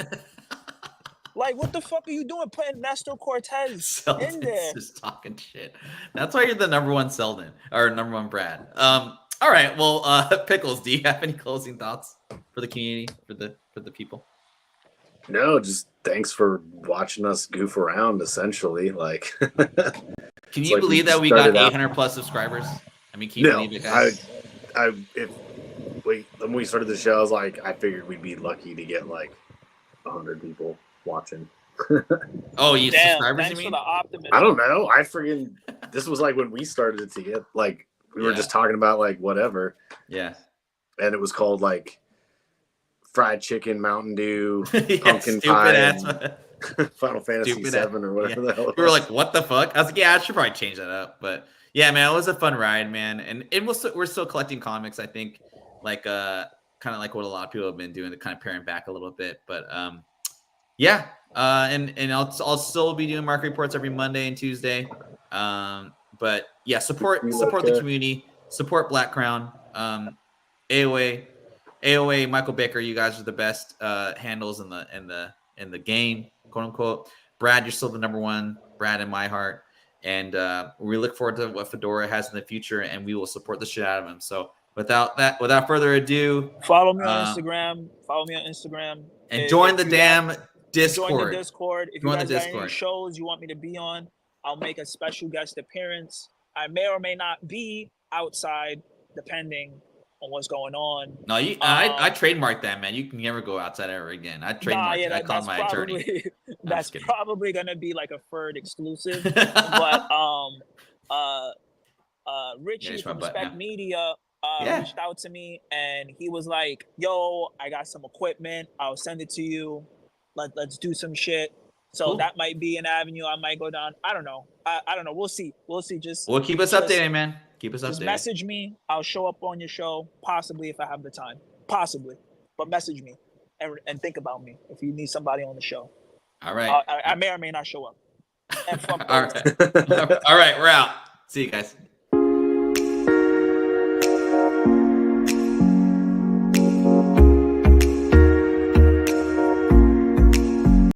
Like, what the fuck are you doing putting Nestor Cortez in there? Just talking shit. That's why you're the number one Selden or number one Brad. All right. Well, Pickles, do you have any closing thoughts for the community, for the people? No, just thanks for watching us goof around. Essentially, like. Can you believe that we got 800 plus subscribers? I mean, can you believe it, guys? When we started the show, I was like, I figured we'd be lucky to get like 100 people watching. Oh, you subscribers? Thanks you mean? for the optimism. I don't know. This was like when we started it to get like we were just talking about like whatever. Yeah. and it was called like fried chicken, Mountain Dew, Yeah, pumpkin stupid pie, ass. and Final Fantasy Stupid 7 or whatever the hell. We were like, what the fuck? I was like, yeah, I should probably change that up. But yeah, man, it was a fun ride, man. And we're still collecting comics, I think, like kind of like what a lot of people have been doing to kind of paring back a little bit. But yeah. And I'll still be doing market reports every Monday and Tuesday. But yeah, support the community, support Black Crown. AOA, Michael Baker, you guys are the best handles in the game, quote unquote. Brad, you're still the number one, Brad in my heart. And we look forward to what Fedora has in the future, and we will support the shit out of him. So without further ado, follow me on Instagram. And join the damn Discord. Join the Discord. If you guys got any shows you want me to be on, I'll make a special guest appearance. I may or may not be outside, depending on what's going on. No, I trademarked that, man. You can never go outside ever again. I trademarked it. I called my attorney. That's probably gonna be like a Ferd exclusive. But Richie from Spec Media reached out to me, and he was like, "Yo, I got some equipment. I'll send it to you. Let's do some shit." So that might be an avenue I might go down. I don't know. I don't know. We'll see. We'll keep us updated, man. Keep us updated. Just message me. I'll show up on your show, possibly if I have the time. Possibly. But message me and think about me if you need somebody on the show. All right. I may or may not show up. And fuck All right. All right. We're out. See you guys.